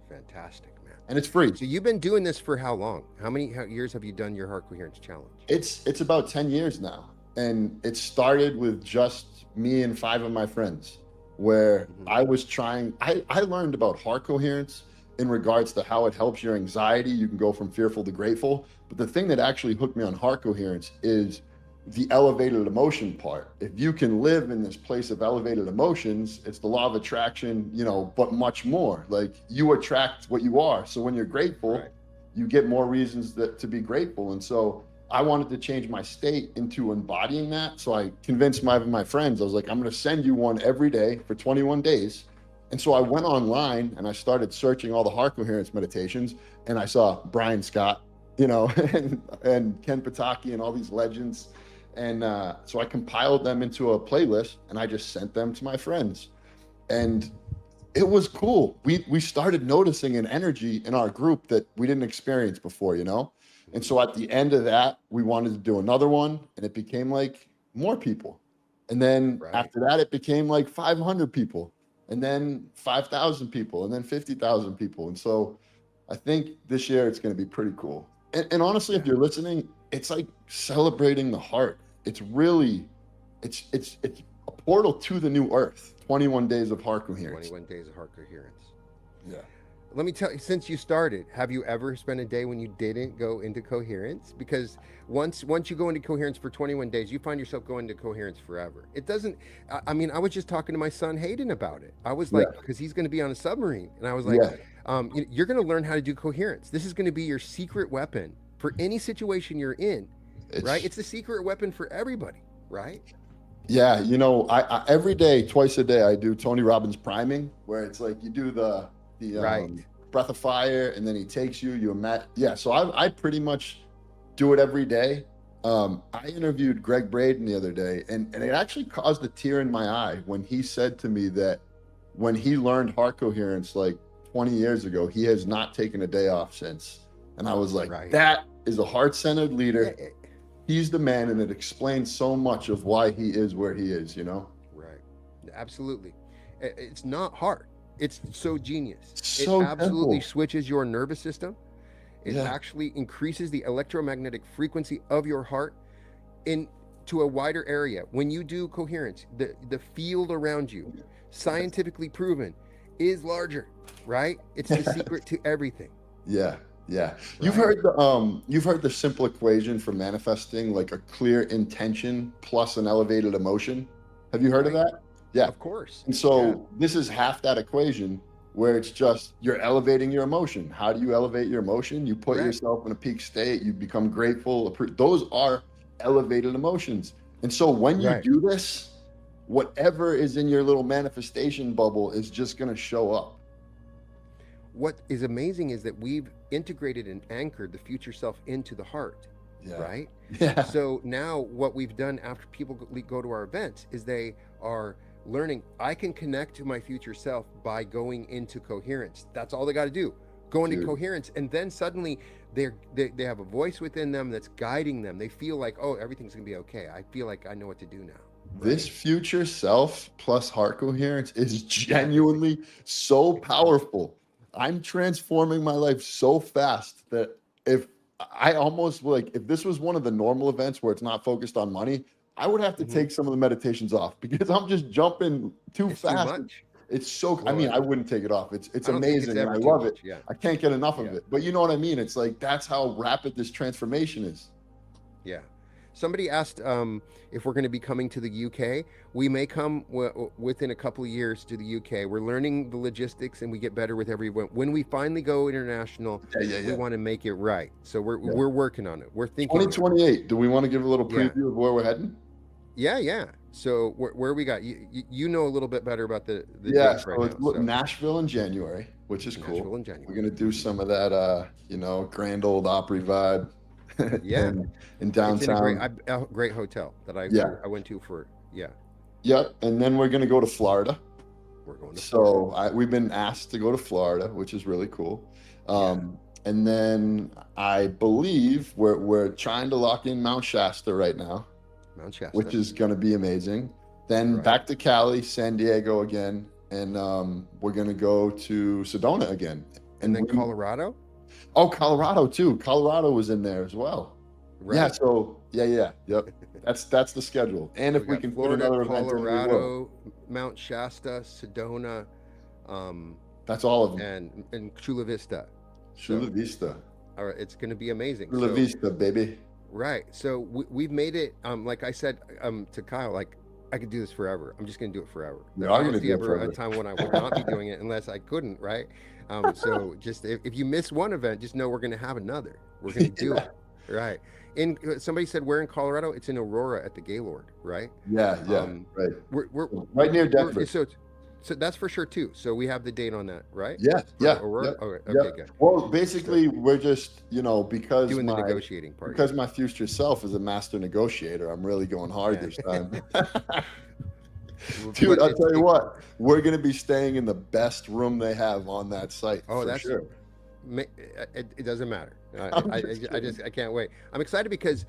Fantastic, man. and it's free. So you've been doing this for how long? How many years have you done your Heart Coherence Challenge? It's about 10 years now, and it started with just me and 5 of my friends, where I was trying. I learned about heart coherence in regards to how it helps your anxiety. You can go from fearful to grateful. But the thing that actually hooked me on heart coherence is the elevated emotion part. If you can live in this place of elevated emotions, it's the law of attraction, but much more. Like, you attract what you are. So when you're grateful, Right. you get more reasons to be grateful. And so I wanted to change my state into embodying that. So I convinced my friends. I was like, I'm going to send you one every day for 21 days. And so I went online and I started searching all the heart coherence meditations, and I saw Brian Scott, and Ken Pataki and all these legends. And so I compiled them into a playlist, and I just sent them to my friends. And it was cool. We started noticing an energy in our group that we didn't experience before, And so at the end of that, we wanted to do another one, and it became like more people. And then Right. after that, it became like 500 people, and then 5,000 people, and then 50,000 people. And so I think this year it's going to be pretty cool. And honestly, if you're listening, it's like celebrating the heart. It's really, it's a portal to the new earth. 21 days of heart coherence. 21 days of Heart Coherence. Yeah. Let me tell you, since you started, have you ever spent a day when you didn't go into coherence? Because once you go into coherence for 21 days, you find yourself going into coherence forever. It doesn't. I mean, I was just talking to my son Hayden about it. I was like, because he's going to be on a submarine, and I was like, you're going to learn how to do coherence. This is going to be your secret weapon for any situation you're in, right? It's a secret weapon for everybody, right? Yeah, I every day, twice a day, I do Tony Robbins priming, where it's like you do the Right. breath of fire, and then he takes you. So I pretty much do it every day. I interviewed Greg Braden the other day, and it actually caused a tear in my eye when he said to me that when he learned heart coherence like 20 years ago, he has not taken a day off since. And I was like, Right. That is a heart-centered leader. Yeah, He's the man, and it explains so much of why he is where he is, Right. Absolutely. It's not hard. It's so genius. So it absolutely simple. switches your nervous system. It Yeah. actually increases the electromagnetic frequency of your heart into a wider area. When you do coherence, the field around you, scientifically proven, is larger, right? It's the secret to everything. Yeah. Right. You've heard the simple equation for manifesting, like a clear intention plus an elevated emotion. Have you heard of Right. that? Yeah. Of course. And so Yeah. this is half that equation, where it's just you're elevating your emotion. How do you elevate your emotion? You put Right. yourself in a peak state, you become grateful. Those are elevated emotions. And so when you Right. do this, whatever is in your little manifestation bubble is just going to show up. What is amazing is that we've integrated and anchored the future self into the heart, Yeah. right? Yeah. So now what we've done after people go to our events is they are learning, I can connect to my future self by going into coherence. That's all they got to do. Go into Dude. coherence, and then suddenly they have a voice within them that's guiding them. They feel like, oh, everything's gonna be okay. I feel like I know what to do now. This future self plus heart coherence is genuinely so powerful. I'm transforming my life so fast that if this was one of the normal events where it's not focused on money, I would have to take some of the meditations off because I'm just jumping too It's too fast. much. It's so. I Well, mean, I wouldn't take it off. It's I don't think it's amazing, and ever I too love it. much. Yeah. I can't get enough of Yeah. it. But you know what I mean? It's like that's how rapid this transformation is. Yeah. Somebody asked if we're going to be coming to the UK. We may come within a couple of years to the UK. We're learning the logistics, and we get better with every when we finally go international. Yeah, yeah, We yeah. want to make it right. So Yeah. we're working on it. We're thinking. 2028. Do we want to give a little Yeah. preview of where we're heading? Yeah, yeah. So where we got you know a little bit better about the Yeah, dates right so now. it's So Nashville in January, which is Nashville cool. in We're January. gonna do some of that, grand old Opry vibe, Yeah. in It's in downtown. a great hotel that Yeah, I went to for yep. And then we're gonna go to Florida. we're going to Florida. So we've been asked to go to Florida, which is really cool. Yeah. And then I believe we're trying to lock in Mount Shasta right now, Mount Shasta. which is gonna be amazing. Then Right. back to Cali, San Diego again, and we're gonna go to Sedona again. And then we- Colorado? Oh, Colorado too. Colorado was in there as well. Right. Yeah. So yep. That's the schedule. And if We we got can Florida, put another event in, we will. Colorado, Mount Shasta, Sedona, That's all of them. and Chula Vista. Chula Vista. All right, it's going to be amazing. Chula So, Vista, baby. right. So we've made it. Like I said to Kyle, like I could do this forever. I'm just going to do it forever. We There are won't gonna be do it ever a forever. time when I would not be doing it unless I couldn't. Right. So just if you miss one event, just know we're going to have another. We're going to do it. Right. Somebody said where in Colorado? It's in Aurora at the Gaylord. Right. Yeah. Right. We're Right near Denver. So that's for sure too. So we have the date on that, right? Yeah. Aurora? Yep, Okay, yep. okay, good. Well, basically, we're just because Doing the my negotiating part. because my future self is a master negotiator. I'm really going hard Yeah. this time. But Dude, I'll it's- tell you what, we're gonna be staying in the best room they have on that site. Oh, for that's sure. It doesn't matter. I'm just I can't wait. I'm excited because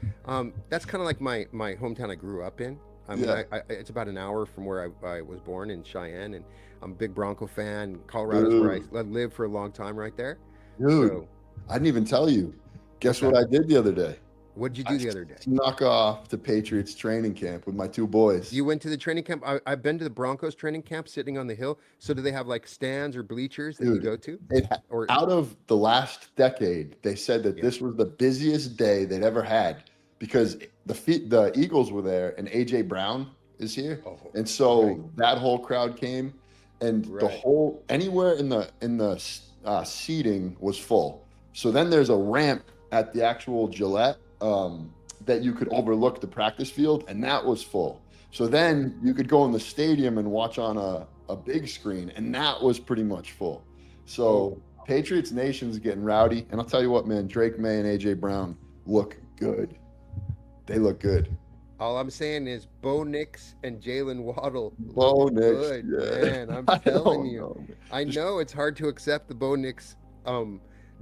that's kind of like my hometown I grew up in. I mean, Yeah. it's about an hour from where I was born in Cheyenne, and I'm a big Bronco fan. Colorado's where I lived for a long time, right there. Dude, So, I didn't even tell you. Guess what I did the other day? what did you do the other day? Snuck off to Patriots training camp with my two boys. You went to the training camp. I've been to the Broncos training camp, sitting on the hill. So do they have like stands or bleachers that you Dude, go to? Or Out of the last decade, they said that Yeah. this was the busiest day they'd ever had because the Eagles were there and AJ Brown is here, Oh, and so right. that whole crowd came, and the Right. whole anywhere in the seating was full. So then there's a ramp at the actual Gillette that you could overlook the practice field, and that was full. So then you could go in the stadium and watch on a big screen, and that was pretty much full. So Patriots Nation's getting rowdy, and I'll tell you what, man, Drake May and AJ Brown look good. They look good. all I'm saying is Bo Nix and Jalen Waddle. Bo look Nix, good, yeah. man. I'm I telling don't you. know, man. I know it's hard to accept the Bo Nix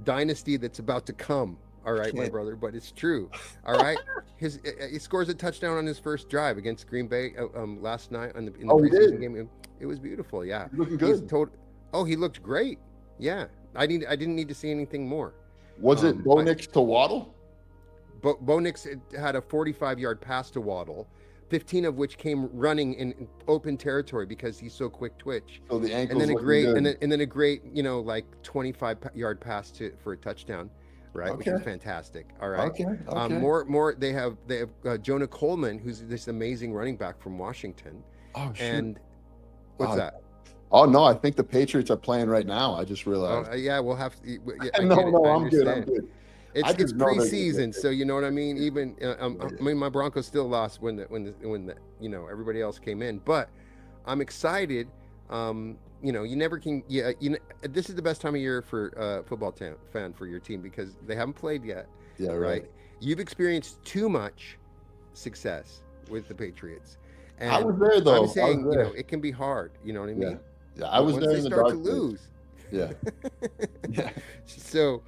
dynasty that's about to come. All right, my Can't. brother, but it's true. All right, he scores a touchdown on his first drive against Green Bay last night in the He preseason did? game. It was beautiful. Yeah, He's looking He's good. he looked great. Yeah, I didn't need to see anything more. Was it Bo Nix to Waddle? Bo Nix had a 45-yard pass to Waddle, 15 of which came running in open territory because he's so quick twitch. So the ankles And then a looking great, good. and then a great, like 25-yard pass for a touchdown, right? Which is Okay. fantastic. All right. Okay. More. They have Jonah Coleman, who's this amazing running back from Washington. Oh, shoot. And what's Oh, that? Oh no, I think the Patriots are playing right now. I just Oh, realized. yeah, we'll have to. Yeah, I no, get it, no, I I'm good. I'm understand. good. It's I just know they're gonna get preseason, it. so you know what I mean. Even Yeah. I mean, my Broncos still lost when the everybody else came in, but I'm excited. You never can. Yeah, this is the best time of year for football fan for your team because they haven't played yet, Yeah, right? right. You've experienced too much success with the Patriots, and I was there though. I'm saying I was there. it can be hard. You know what I mean? Yeah, I was Once there they in the start dark to days. lose. Yeah. Yeah. So,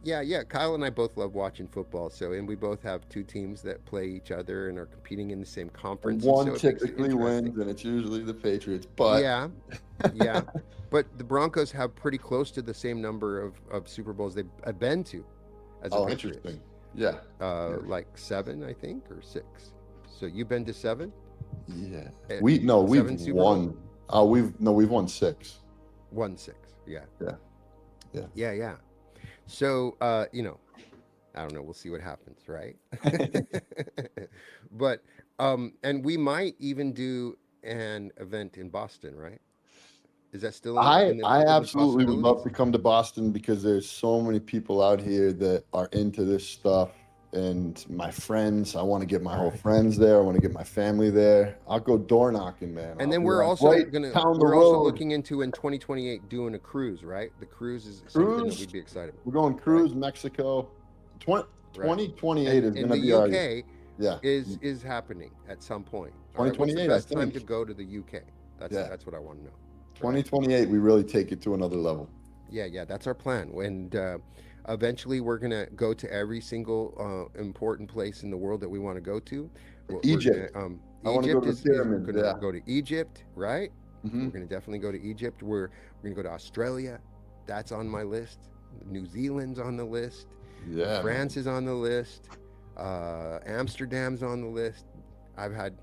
yeah, Kyle and I both love watching football. So, and we both have two teams that play each other and are competing in the same conference. and One so it makes it typically interesting. wins, and it's usually the Patriots. But Yeah, but the Broncos have pretty close to the same number of Super Bowls they've been to as a oh, Patriots. interesting. Yeah. Like 7, I think, or 6. So you've been to 7? Yeah. Eh, We've 7 Super won. Bowls? We've won 6. 1-6. Yeah. Yeah. Yeah. Yeah. So, I don't know. We'll see what happens, right? But and we might even do an event in Boston, right? Is that still in the I field of absolutely would love possibilities? to come to Boston because there's so many people out here that are into this stuff. And my friends, I want to get my whole Right. friends there. I want to get my family there. I'll go door knocking, man. And I'll then be like, right down the we're also road. looking into in 2028 doing a cruise, right? The cruise is something that Cruise. we'd be excited about, We're going right? cruise Mexico. 20, Right. 2028 And is going in to the be our, UK yeah, is happening at some point. All right. What's the 2028, I best time to think. go to the UK? Yeah, That's what I want to know. Right. 2028, we really take it to another level. Yeah, that's our plan. And eventually, we're gonna go to every single important place in the world that we want to go to. We're gonna Egypt. I want to go Egypt to the is we're pyramids. gonna Yeah. go to Egypt, right? Hmm. We're gonna definitely go to Egypt. We're gonna go to Australia. That's on my list. New Zealand's on the list. Yeah, man. France is on the list. Amsterdam's on the list. I've had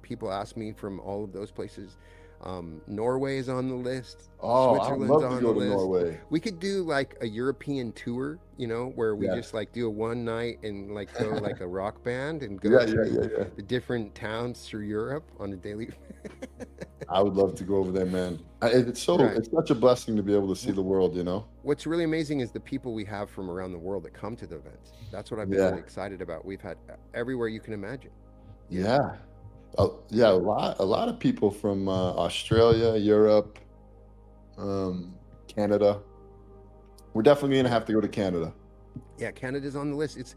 people ask me from all of those places. Norway is on the list. Oh, I would Switzerland's love to on the go to list. Norway. We could do like a European tour, where we Yes. just like do a one night and like go like a rock band and go Yeah, to yeah, yeah, yeah. the different towns through Europe on a daily. I would love to go over there, man. Right. It's such a blessing to be able to see the world, you know? What's really amazing is the people we have from around the world that come to the events. That's what I've been really Yeah, excited about. We've had everywhere you can imagine. You know. yeah. Yeah, a lot of people from Australia, Europe, Canada. We're definitely gonna have to go to Canada. Yeah, Canada's on the list.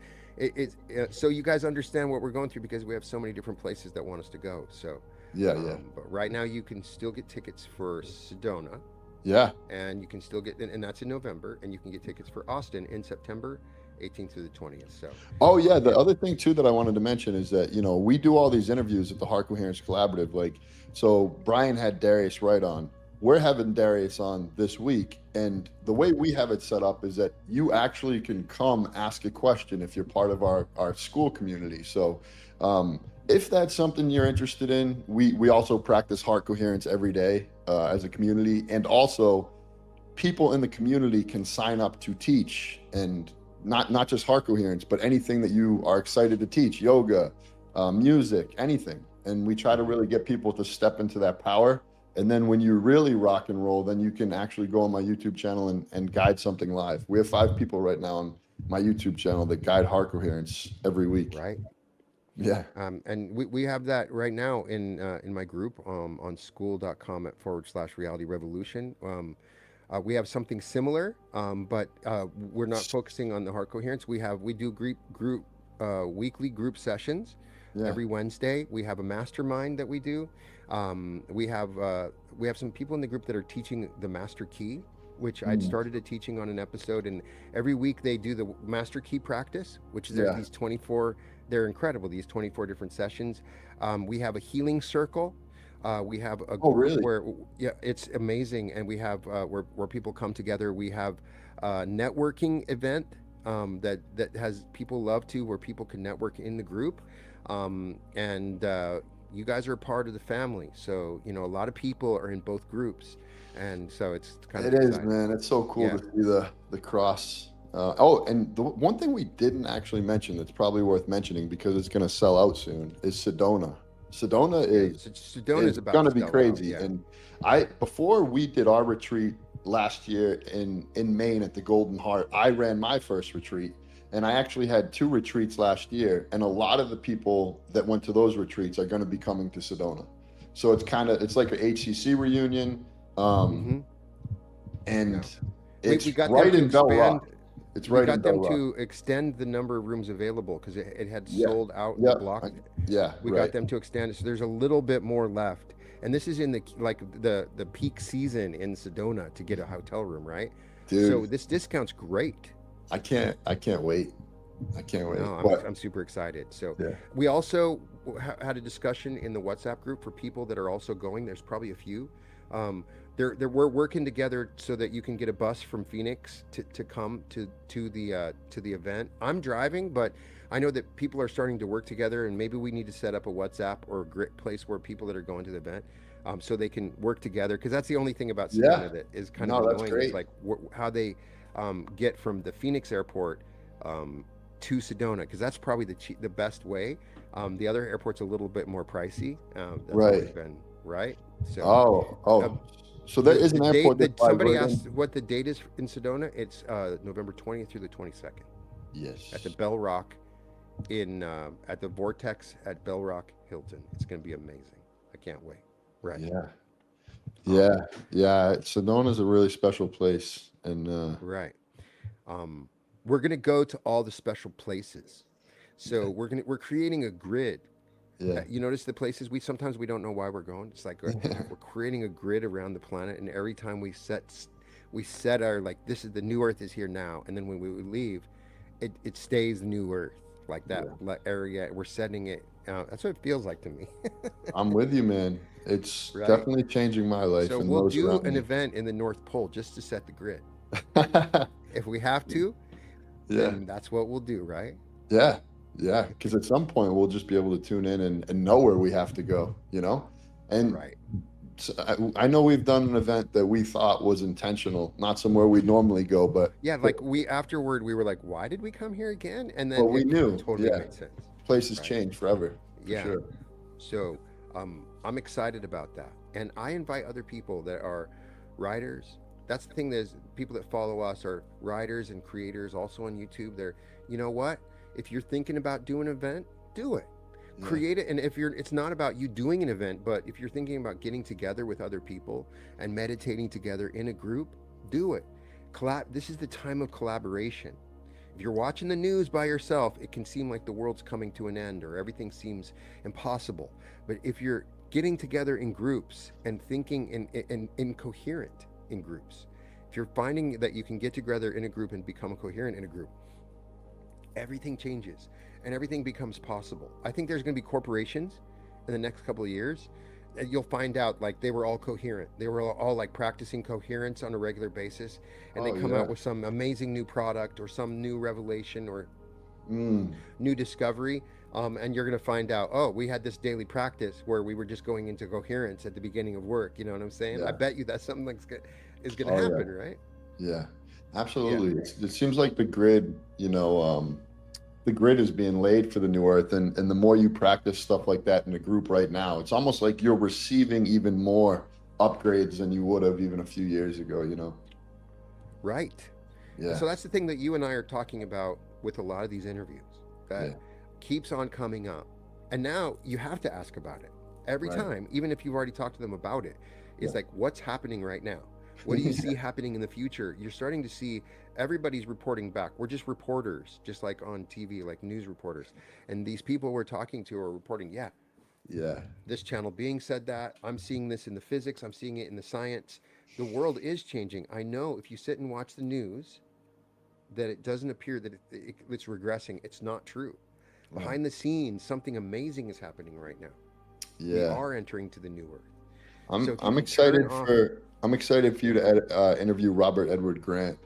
So you guys understand what we're going through because we have so many different places that want us to go. So, Yeah, yeah, but right now you can still get tickets for Sedona, yeah. and you can still get, and that's in November, and you can get tickets for Austin in September 18th through the 20th. So, Oh yeah, the yeah, other thing too that I wanted to mention is that we do all these interviews at the Heart Coherence Collaborative. Like, so Brian had Darius Wright on. We're having Darius on this week, and the way we have it set up is that you actually can come ask a question if you're part of our school community. So, if that's something you're interested in, we also practice heart coherence every day as a community, and also people in the community can sign up to teach, and not just heart coherence, but anything that you are excited to teach, yoga, music, anything. And we try to hmm really get people to step into that power. And then when you really rock and roll, then you can actually go on my YouTube channel and guide something live. We have 5 people right now on my YouTube channel that guide heart coherence every week. right. Yeah. And we have that right now in my group on school.com/reality revolution. We have something similar, but we're not focusing on the heart coherence. We do group weekly group sessions Yeah. every Wednesday. We have a mastermind that we do. We have some people in the group that are teaching the master key, which I'd Mm. started a teaching on an episode, and every week they do the master key practice, which is Yeah. these 24. They're incredible. These 24 different sessions. We have a healing circle. We have a Oh, group really? where, yeah, it's amazing, and we have where people come together. We have a networking event that has people love to where people can network in the group, and you guys are a part of the family. So a lot of people are in both groups, and so it's kind of It is, exciting. man. It's so cool to Yeah. see the cross. Oh, and the one thing we didn't actually mention that's probably worth mentioning because it's going to sell out soon is Sedona. Sedona Yeah, is Sedona is is about going to to be sell out. crazy. Yeah. And before we did our retreat last year in Maine at the Golden Heart, I ran my first retreat, and I actually had 2 retreats last year, and a lot of the people that went to those retreats are going to be coming to Sedona. So it's like a HCC reunion. Um, hmm Yeah. and We it's got them right to in Bell expand. Rock. It's We right in got Bell them Rock. to extend the number of rooms available because it had Yeah, sold out the yeah, block. yeah, We got right. them to extend it, so there's a little bit more left. And this is in the peak season in Sedona to get a hotel room, right? So Dude, this discount's great. I can't wait. I can't wait. No, But I'm super excited. So yeah, we also had a discussion in the WhatsApp group for people that are also going. There's probably a few. We're working together so that you can get a bus from Phoenix to come to the event. I'm driving, but I know that people are starting to work together, and maybe we need to set up a WhatsApp or a great place where people that are going to the event, so they can work together. Because that's the only thing about Yeah. Sedona that is kind of No, that's annoying is great. like how they get from the Phoenix airport to Sedona, because that's probably the best way. The other airport's a little bit more pricey. That's always Right. been right. So Oh, um, so there is the an date airport that that flies somebody right asked in. what the date is in Sedona, it's November 20th through the 22nd at the Yes. Bell Rock in at the Vortex at Bell Rock Hilton. It's going to be amazing. I can't wait. Right. Yeah. Um, Yeah. Yeah. Sedona's a really special place. And right. Um, we're going to go to all the special places. So we're creating a grid. yeah. You notice the places we don't know why we're going. It's like we're creating a grid around the planet, and every time we set our like this is the new Earth is here now, and then when we leave, it stays the new Earth like that Yeah. area. We're setting it. That's what it feels like to me, I'm with you, man. It's right? definitely changing my life So and we'll those do around an me. event in the North Pole just to set the grid. If we have to, Yeah. then that's what we'll do, right? Yeah. Yeah. Because at some point we'll just be able to tune in and know where we have to go, you know? And Right. so I know we've done an event that we thought was intentional, not somewhere we'd normally go, Yeah, like we afterward we were like, why did we come here again? And but then we it knew, totally yeah, made sense, places right? change forever, for Yeah. sure. So I'm excited about that. And I invite other people that are writers. That's the thing, there's people that follow us are writers and creators also on YouTube. They're, you know what? If you're thinking about doing an event, do it. Yeah. Create it. And if you're, it's not about you doing an event, but if you're thinking about getting together with other people and meditating together in a group, do it. This is the time of collaboration. If you're watching the news by yourself, it can seem like the world's coming to an end or everything seems impossible. But if you're getting together in groups and thinking incoherent in groups, if you're finding that you can get together in a group and become coherent in a group, everything changes and everything becomes possible. I think there's going to be corporations in the next couple of years. And you'll find out like they were all coherent. They were all like practicing coherence on a regular basis, and they Oh come out yeah. with some amazing new product or some new revelation or Mm, new discovery. And you're going to find out, oh, we had this daily practice where we were just going into coherence at the beginning of work. You know what I'm saying? I yeah. bet you that's something that's is going to Oh yeah. happen, right? Yeah. Yeah. Absolutely. It seems like the grid, the grid is being laid for the new earth, and the more you practice stuff like that in a group right now, it's almost like you're receiving even more upgrades than you would have even a few years ago, you know? Right. And Yeah. so that's the thing that you and I are talking about with a lot of these interviews that Yeah. keeps on coming up. And now you have to ask about it every Right. time, even if you've already talked to them about it. It's Yeah. like, what's happening right now? What do you see happening in the future? You're starting to see everybody's reporting back. We're just reporters, just like on TV, like news reporters. And these people we're talking to are reporting, yeah, Yeah. this channel being said that. I'm seeing this in the physics, I'm seeing it in the science. The world is changing. I know if you sit and watch the news, that it doesn't appear that it's regressing. It's not true. Right. Behind the scenes, something amazing is happening right now. We Yeah. are entering to the new earth. So I'm if you I'm can turn excited off, for you yeah, to interview Robert Edward Grant.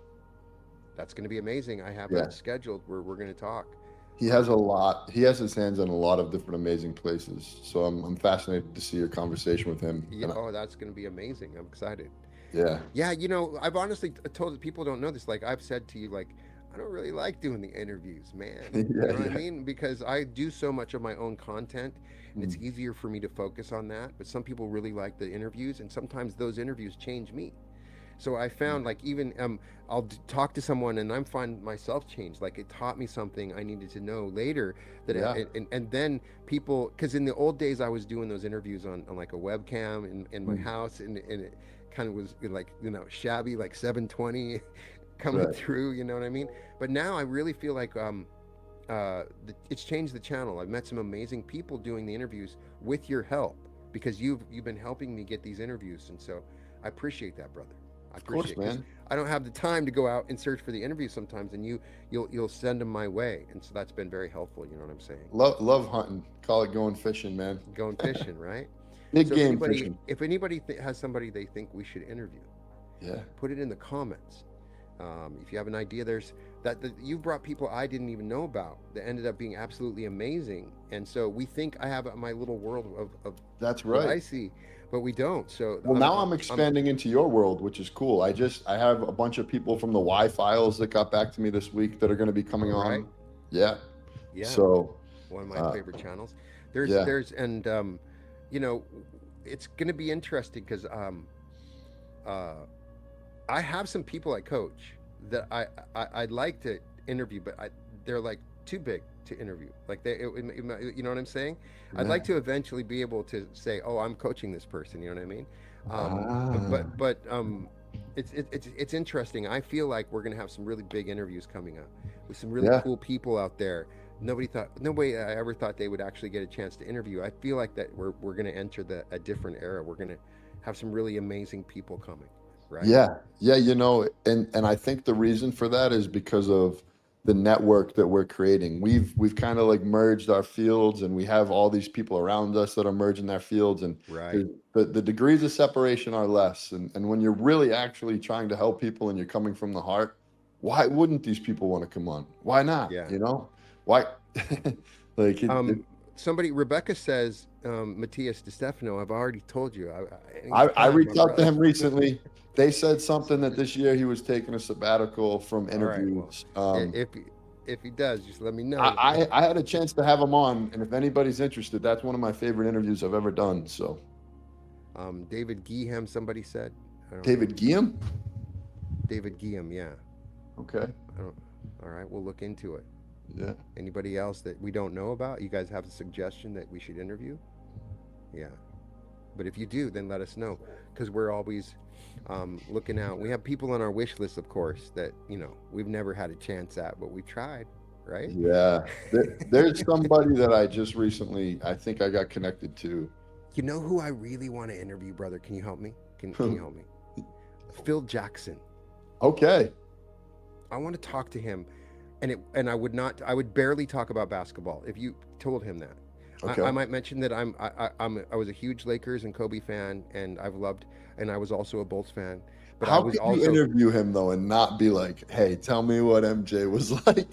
that's going to be amazing. I have Yeah. that scheduled where we're going to talk. He has a Um, lot. He has his hands on a lot of different amazing places. So I'm fascinated to see your conversation with him. yeah, And oh, that's going to be amazing. I'm excited. yeah. Yeah, I've honestly told people don't know this. Like I've said to you, like I don't really like doing the interviews, man. You Yeah. know what I Yeah. mean? Because I do so much of my own content, and it's Mm, easier for me to focus on that. But some people really like the interviews, and sometimes those interviews change me. So I mm. found like even I'll talk to someone and I'm find myself changed. Like it taught me something I needed to know later that Yeah. and then people because in the old days I was doing those interviews on like a webcam in my Mm, house and it kind of was like shabby like 720 coming right. through. You know what I mean? But now I really feel like it's changed the channel. I've met some amazing people doing the interviews with your help because you've been helping me get these interviews, and so I appreciate that, brother. I Of course, appreciate it because man. I don't have the time to go out and search for the interviews sometimes, and you'll send them my way, and so that's been very helpful. You know what I'm saying? Love hunting. Call it going fishing, man. Going fishing, right? Big So if game anybody fishing. if anybody has somebody they think we should interview, Yeah. put it in the comments. If you have an idea, there's that you've brought people I didn't even know about that ended up being absolutely amazing. And so we think I have my little world of That's what right. I see, but we don't. So Well, now I'm expanding into your world, which is cool. I have a bunch of people from the Y Files that got back to me this week that are going to be coming all right. on. Yeah. Yeah, So, one of my uh, favorite channels. There's yeah. there's and you know, it's going to be interesting because uh, I have some people I coach that I'd like to interview, but they're like too big to interview. Like you know what I'm saying? I'd like Yeah. to eventually be able to say, "Oh, I'm coaching this person." You know what I mean? Ah, It's interesting. I feel like we're gonna have some really big interviews coming up with some really yeah. cool people out there. Nobody I ever thought they would actually get a chance to interview. I feel like that we're gonna enter a different era. We're gonna have some really amazing people coming, right? Yeah, yeah, and I think the reason for that is because of the network that we're creating. We've kind of like merged our fields, and we have all these people around us that are merging their fields, and Right. the degrees of separation are less. And when you're really actually trying to help people and you're coming from the heart, why wouldn't these people want to come on? Why not? Yeah. Why? Like Um, somebody, Rebecca says, Matthias De Stefano, I've already told you. I Anytime, my reached out to brother. him recently. They said something that this year he was taking a sabbatical from All right. Well, interviews. if he does, just let me know. I had a chance to have him on, and if anybody's interested, that's one of my favorite interviews I've ever done. So, David Geeham, somebody said. I don't know. David Guillaume. David Geeham, yeah. Okay. I don't. All right, we'll look into it. Yeah. Anybody else that we don't know about? You guys have a suggestion that we should interview? Yeah. But if you do, then let us know because we're always looking out. We have people on our wish list, of course, that we've never had a chance at, but we tried, right? Yeah. There's somebody that I just recently, I think I got connected to. You know who I really want to interview, brother? Can you help me? Can you help me? Phil Jackson. Okay. I want to talk to him, and I would not. I would barely talk about basketball if you told him that. I Okay. might mention that I was a huge Lakers and Kobe fan, and and I was also a Bulls fan, but I How was could you also, interview him though and not be like, "Hey, tell me what MJ was like"?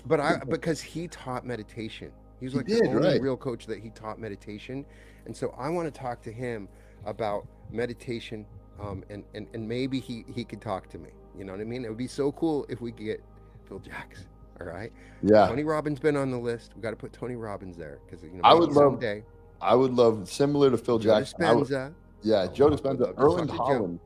because he taught meditation. He was He like the did, only right? real coach that he taught meditation, and so I want to talk to him about meditation, and maybe he could talk to me. You know what I mean? It would be so cool if we could get Phil Jackson. All right. Yeah. Tony Robbins been on the list. We got to put Tony Robbins there because I would maybe love someday. I would love similar to Phil Joe Jackson. Dispenza. Yeah, Oh, Joe I would Dispenza, love to talk Erland to Joe. Holland,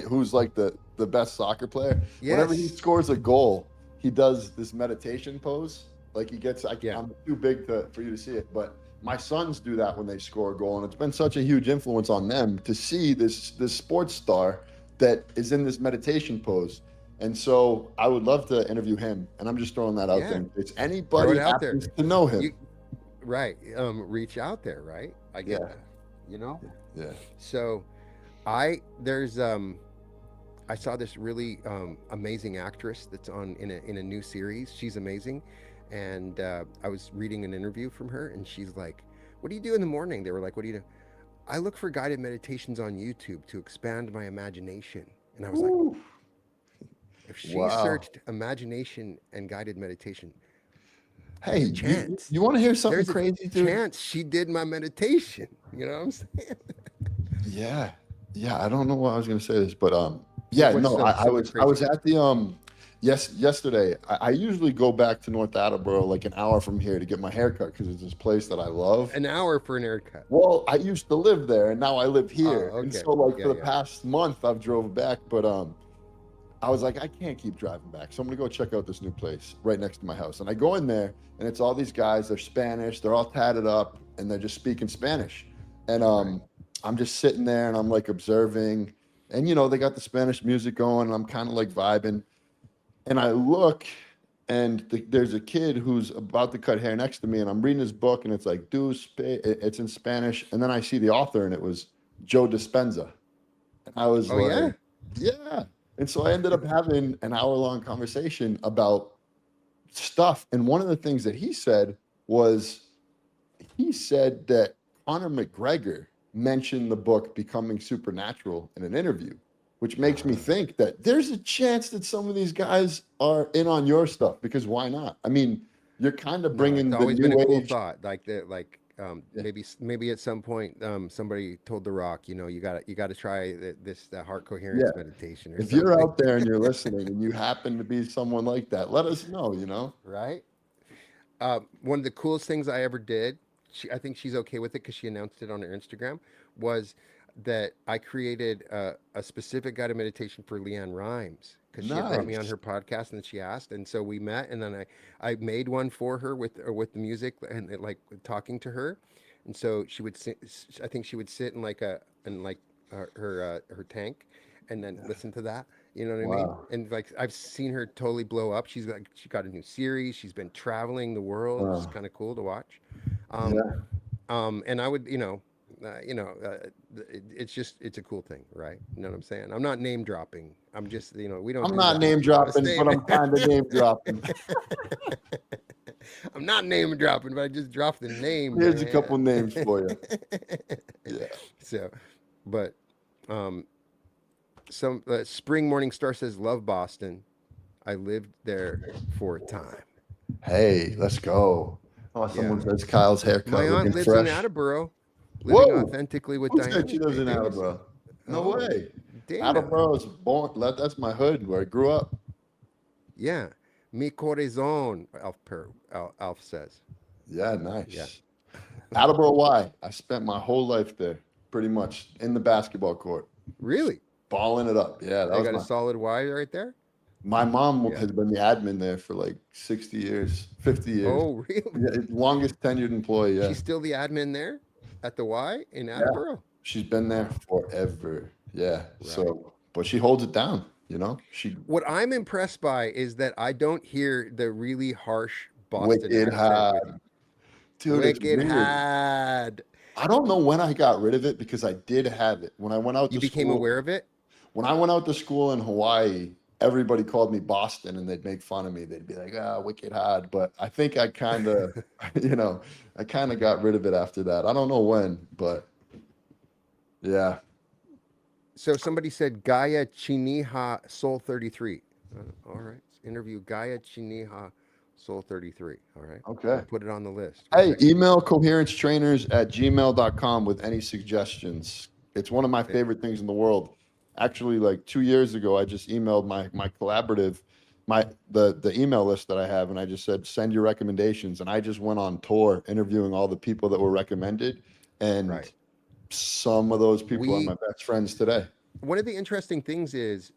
who's like the best soccer player. Whenever he Yes. scores a goal, he does this meditation pose. Like he gets, Yeah. I'm too big for you to see it, but my sons do that when they score a goal, and it's been such a huge influence on them to see this sports star that is in this meditation pose. And so I would love to interview him, and I'm just throwing that out there Yeah. in case Throw anybody it out there. happens to know him. You right. Reach out there. Right. I get Yeah, that. You know. yeah. So, there's I saw this really amazing actress that's on in a new series. She's amazing, and I was reading an interview from her, and she's like, "What do you do in the morning?" They were like, "What do you do?" I look for guided meditations on YouTube to expand my imagination, and I was like, Woo. if she Wow. searched imagination and guided meditation, Hey, there's a you chance. you want to hear something There's a crazy, dude? chance she did my meditation. You know what I'm saying? Yeah. Yeah, I don't know why I was gonna say this, but yeah, What's no, I something was I crazy? was at the yesterday. I usually go back to North Attleboro like an hour from here to get my hair cut because it's this place that I love. An hour for an haircut. Well, I used to live there and now I live Oh, here. And okay. so like for Yeah, the yeah. past month I've drove back, but I was like, I can't keep driving back. So I'm gonna go check out this new place right next to my house. And I go in there and it's all these guys, they're Spanish, they're all tatted up, and they're just speaking Spanish. And Right. I'm just sitting there and I'm like observing. And they got the Spanish music going, and I'm kind of like vibing. And I look and there's a kid who's about to cut hair next to me, and I'm reading his book, and it's like it's in Spanish. And then I see the author, and it was Joe Dispenza. I was Oh yeah. like, yeah. And so I ended up having an hour-long conversation about stuff. And one of the things that he said that Conor McGregor mentioned the book Becoming Supernatural in an interview, which makes me think that there's a chance that some of these guys are in on your stuff, because why not? I mean, you're kind of No, it's bringing the always been a new cool age. thought. Like that, like Yeah. maybe at some point somebody told The Rock, you know, you got to try this the heart Yeah. coherence meditation or If you're something, out there and you're listening and you happen to be someone like that, let us know, you know? right? One of the coolest things I ever did, I think she's okay with it because she announced it on her Instagram, was that I created a specific guided meditation for Leanne Rhymes because she had brought me on Nice. her podcast and she asked, and so we met, and then I made one for her with the music and like talking to her, and so she would sit, I think she would sit in like her tank, and then listen to that. You know what I mean? Wow. And like I've seen her totally blow up. She got a new series. She's been traveling the world. It's Wow. kind of cool to watch. Um, Yeah. and I would, it's just it's a cool thing, right? You know what I'm saying? I'm not name dropping. I'm just, we don't I'm do not that. name I'm just dropping, but saying. I'm kind of name dropping. I'm not name dropping, but I just dropped the name, Here's a couple man. names for you. Yeah. So, but um, some Spring Morning Star says, "Love Boston. I lived there for a time." Hey, let's go. Oh, Yeah. someone says Kyle's haircut My aunt looking lives in fresh. Attleboro, living Whoa. authentically with Who said Diana she lives in Davidson. Attleboro? No Oh, way. Dana. Attleboro is born. That's my hood where I grew up. Yeah. Mi corazón, Alf says. Yeah, Yeah. nice. Attleboro, why? I spent my whole life there, pretty much in the basketball court, Really? balling it up. Yeah, that They was got a solid Y right there? my mom Yeah. has been the admin there for like 60 years, 50 years. Oh, really? Yeah, longest tenured employee. Yeah, She's still the admin there at the Y in yeah. Attleboro? She's been there Wow. forever. Yeah. Right. So, but she holds it down. You know, she What I'm impressed by is that I don't hear the really harsh Boston wicked accent hot, with you. dude. It's Wicked weird. had. I don't know when I got rid of it because I did have it when I went out You to became school. aware of it? When I went out to school in Hawaii, everybody called me Boston and they'd make fun of me. They'd be like, ah, wicked hard. But I think I kind of, I kind of got rid of it after that. I don't know when, but yeah. So somebody said Gaia Chiniha Soul 33. All right. Interview Gaia Chiniha Soul 33. All right. We'll Okay. put it on the list. We'll Hey, check it out. email coherencetrainers@gmail.com with any suggestions. It's one of my Eh, favorite things in the world. Actually, like 2 years ago, I just emailed my collaborative, the email list that I have, and I just said, send your recommendations. And I just went on tour interviewing all the people that were recommended. And Right. some of those people are my We best friends today. One of the interesting things is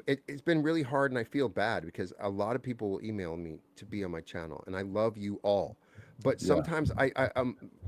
it's been really hard, and I feel bad because a lot of people will email me to be on my channel, and I love you all. But Yeah. sometimes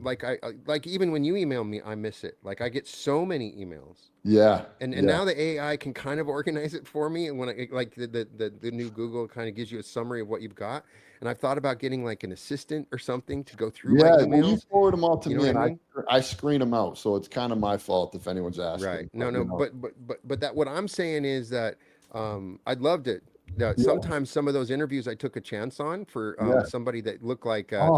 like even when you email me, I miss it. Like I get so many emails, Yeah. and Yeah. now the AI can kind of organize it for me. And when like the new Google kind of gives you a summary of what you've got, and I've thought about getting like an assistant or something to go through my Yeah. Well, you emails. forward them all to You know me what I and mean? I screen them out. So it's kind of my fault if anyone's Right. asking, No, but no, but that what I'm saying is that I'd loved it. yeah. Sometimes some of those interviews I took a chance on for Yeah. somebody that looked like Oh,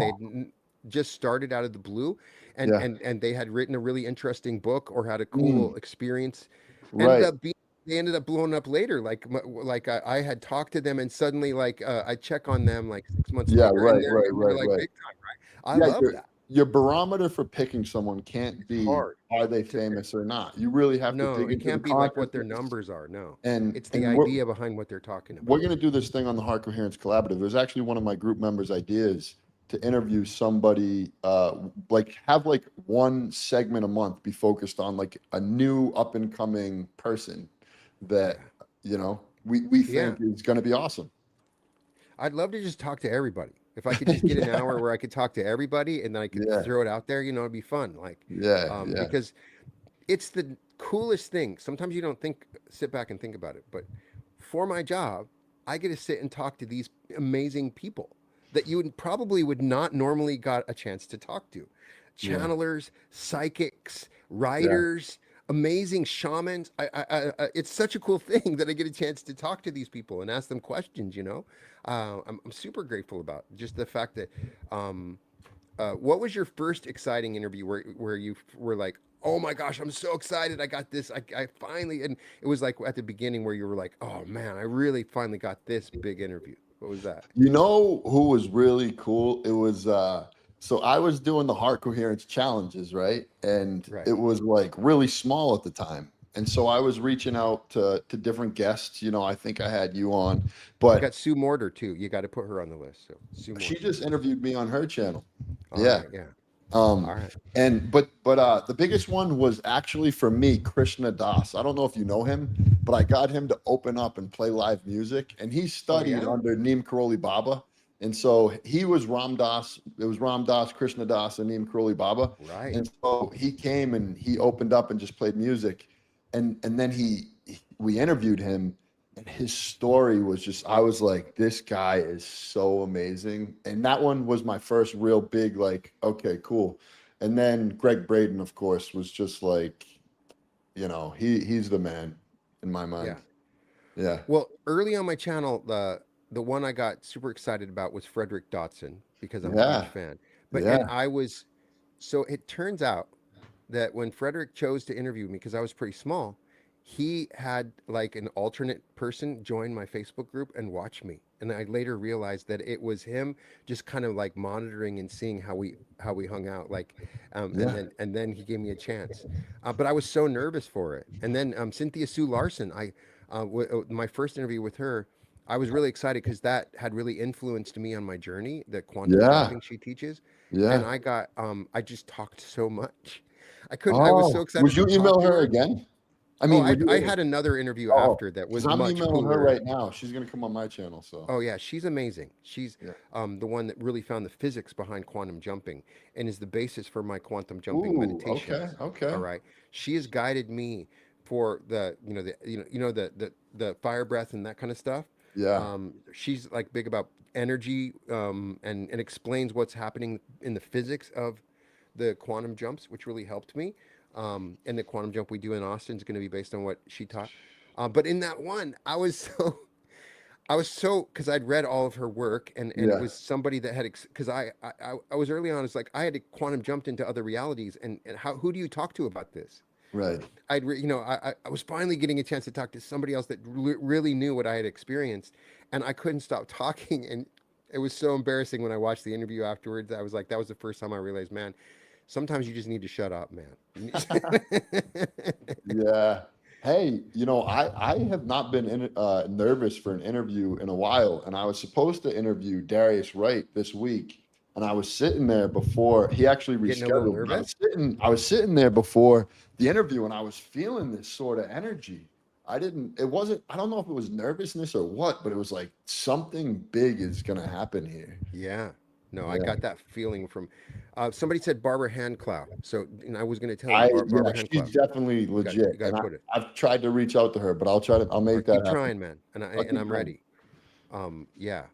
just started out of the blue, and yeah. and they had written a really interesting book or had a cool Mm, experience. Ended right. up being They ended up blowing up later. Like I had talked to them, and suddenly like I check on them like 6 months Yeah, later, and right, they're right, and they're right, like right. big time, right? I Yeah, love that. your barometer for picking someone can't It's be hard are they to pick. famous or not. You really have to No, dig it into the can't be like what their consciousness. numbers are. No, And it's the and idea behind what they're talking we're about. gonna do this thing on the Heart Coherence Collaborative. It was actually one of my group members' ideas to interview somebody, like have like one segment a month be focused on like a new up and coming person Yeah. that we Yeah. think is gonna be awesome. I'd love to just talk to everybody. If I could just get an Yeah, hour where I could talk to everybody and then I could yeah, throw it out there, it'd be fun. Like, yeah, yeah, because it's the coolest thing. Sometimes you don't sit back and think about it, but for my job, I get to sit and talk to these amazing people that you would not normally got a chance to talk to. yeah, Channelers, psychics, yeah. writers, amazing shamans. It's such a cool thing that I get a chance to talk to these people and ask them questions. I'm super grateful about just the fact that. What was your first exciting interview where you were like, oh my gosh, I'm so excited. I got this. I finally, and it was like at the beginning where you were like, oh man, I really finally got this big interview. What was that? You know who was really cool? It was so I was doing the heart coherence challenges, right? And Right. it was like really small at the time. And so I was reaching out to different guests. You know, I think I had you on, You but got Sue Morter too. You got to put her on the list. So Sue she Morter. just interviewed me on her channel. All Yeah. right. Yeah. Um, All right. and the biggest one was actually for me, Krishna Das. I don't know if you know him, but I got him to open up and play live music, and he Oh studied yeah. under Neem Karoli Baba. And so he was Ram Dass, it was Ram Dass, Krishna Das, and Neem Karoli Baba. Right. And so he came and he opened up and just played music. And then we interviewed him, and his story was just, I was like, this guy is so amazing. And that one was my first real big, like, okay, cool. And then Greg Braden, of course, was just like, you know, he's the man in my mind. Yeah. Yeah. Well, early on my channel, the one I got super excited about was Frederick Dotson because I'm a huge Yeah. fan. But and Yeah. I was so it turns out that when Frederick chose to interview me because I was pretty small, he had like an alternate person join my Facebook group and watch me. And I later realized that it was him just kind of like monitoring and seeing how we hung out. Like, Yeah. and then he gave me a chance. But I was so nervous for it. And then Cynthia Sue Larson, my first interview with her, I was really excited because that had really influenced me on my journey, the quantum Yeah. jumping she teaches. And Yeah. I just talked so much. I was so Oh, would excited to you talk email to her her. again? I Oh, mean, would I you? had another interview Oh, after that because was I'm much emailing her cooler. right now. She's gonna come on my channel. So Oh yeah, she's amazing. She's yeah. the one that really found the physics behind quantum jumping and is the basis for my quantum jumping Ooh, okay, meditations. All okay. right. She has guided me for the fire breath and that kind of stuff. Yeah, She's like big about energy and explains what's happening in the physics of the quantum jumps, which really helped me. And the quantum jump we do in Austin is going to be based on what she taught. But in that one, I was so because I'd read all of her work and it yeah, was somebody that had because I was early on. It's like I had quantum jumped into other realities and how who do you talk to about this? right. I was finally getting a chance to talk to somebody else that really knew what I had experienced, and I couldn't stop talking. And it was so embarrassing when I watched the interview afterwards. I was like, that was the first time I realized, man, sometimes you just need to shut up, man. Yeah. Hey, you know, I have not been nervous for an interview in a while, and I was supposed to interview Darius Wright this week, and I was sitting there before he actually Getting a little rescheduled. But nervous. I was sitting there before the interview, and I was feeling this sort of energy. It wasn't, I don't know if it was nervousness or what, but it was like something big is gonna happen here. Yeah. No, I Yeah. got that feeling from somebody said Barbara Handclough. So, and I was going to tell you Yeah, Barbara she's Handclough. definitely You legit, got to and put it. I've tried to reach out to her, but I'll Or make that keep happen. trying, man. I'll And keep I'm trying. ready. Yeah.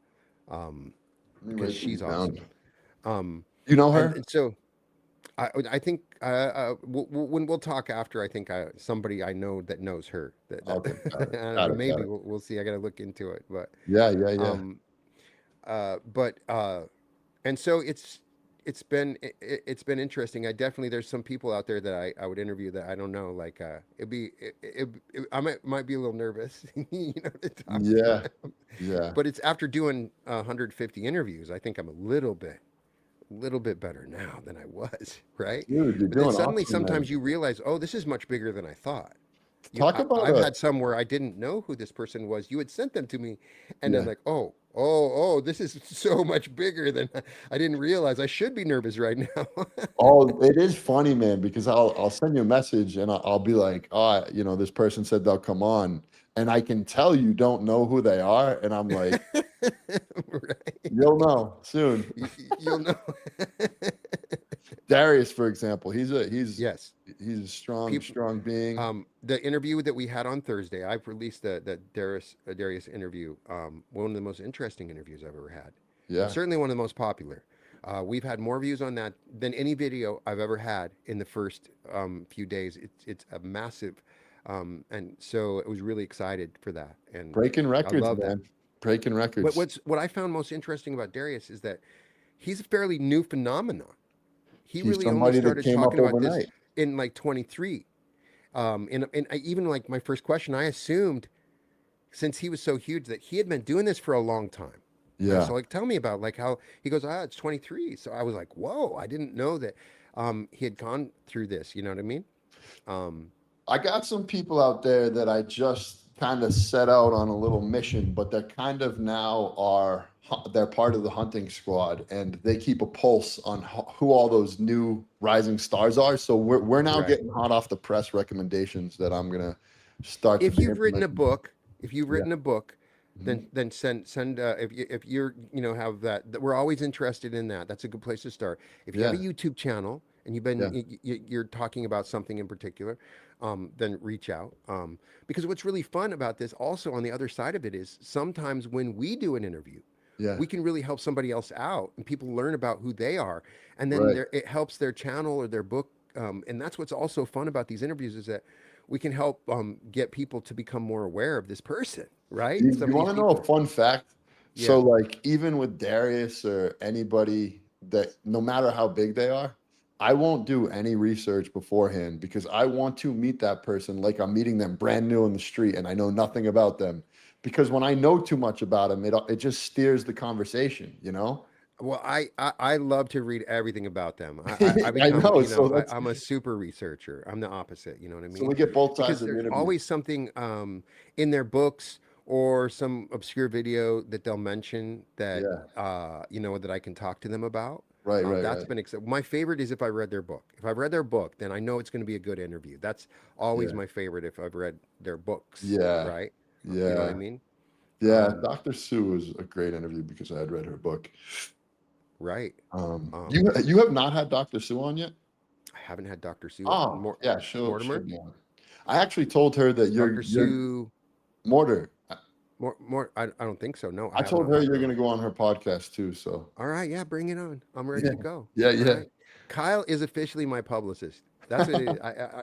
Um, Let me because write she's these down. awesome. Um, You know and, her? and so I think when we'll talk after, I think somebody I know that knows her. Okay, got I it. don't Got know. it. Got Maybe it. we'll see. I got to look into it. But Yeah, yeah, yeah. um, but and so it's been interesting. I definitely there's some people out there that I would interview that I don't know. Like I might be a little nervous, to talk to Yeah, them. yeah. But it's after doing 150 interviews. I think I'm a little bit better now than I was, right? Dude, you're But then doing suddenly, awesome, man. sometimes you realize, oh, this is much bigger than I thought. Talk about I've had some where I didn't know who this person was. You had sent them to me, and then yeah. like, oh, this is so much bigger than I didn't realize. I should be nervous right now. Oh, it is funny, man, because I'll send you a message and I'll be like, oh, you know, this person said they'll come on, and I can tell you don't know who they are, and I'm like, Right? you'll know soon. You'll know. Darius, for example, Yes. he's a strong, People, strong being. the interview that we had on Thursday, I've released the Darius interview. One of the most interesting interviews I've ever had, and Yeah. certainly one of the most popular. We've had more views on that than any video I've ever had in the first few days. It's a massive, and so I was really excited for that, and Breaking I records, love that. man. Breaking records. What I found most interesting about Darius is that he's a fairly new phenomenon. He He's really only somebody that started came up talking about this overnight. in like 23. And even like my first question, I assumed since he was so huge that he had been doing this for a long time. Yeah. So like, tell me about like how he goes, it's 23. So I was like, whoa, I didn't know that he had gone through this. You know what I mean? Um, I got some people out there that I just kind of set out on a little mission, but they're kind of now they're part of the hunting squad, and they keep a pulse on who all those new rising stars are. So we're now right. getting hot off the press recommendations that I'm gonna start to If be you've written a implementing. book, if you've Yeah. written a book, Mhm. then send if you're have that, we're always interested in that. That's a good place to start. If you have a Yeah. YouTube channel and you've been Yeah. you're talking about something in particular, then reach out. Because what's really fun about this, also on the other side of it, is sometimes when we do an interview, Yeah. we can really help somebody else out, and people learn about who they are, and then Right. it helps their channel or their book. And that's what's also fun about these interviews is that we can help get people to become more aware of this person, right? Some You of want these to know a people. fun fact? So, Yeah. like, even with Darius or anybody that, no matter how big they are, I won't do any research beforehand because I want to meet that person like I'm meeting them brand new in the street and I know nothing about them. Because when I know too much about them, it just steers the conversation, you know? Well, I love to read everything about them. I I become, know. So that's I'm a super researcher. I'm the opposite, you know what I so mean? we get both sides Because of the there's interview. always something in their books or some obscure video that they'll mention that Yeah. that I can talk to them about. Right, right, That's right. been my favorite is if I read their book. If I've read their book, then I know it's going to be a good interview. That's always Yeah. my favorite if I've read their books, Yeah. right? You know what I Yeah. mean? Yeah. Um, Dr. Sue was a great interview because I had read her book. right. Um, You have not had Dr. Sue on yet? I haven't had Dr. Sue on. Oh, yeah, she'll Mortimer? be on. I actually told her that Dr. you're Sue Mortar. more I don't think so. No, I I have told not her had you're her gonna on. go on her podcast too. So All right, yeah, bring it on. I'm ready yeah, to go. yeah, All yeah. right. Kyle is officially my publicist. That's what it is.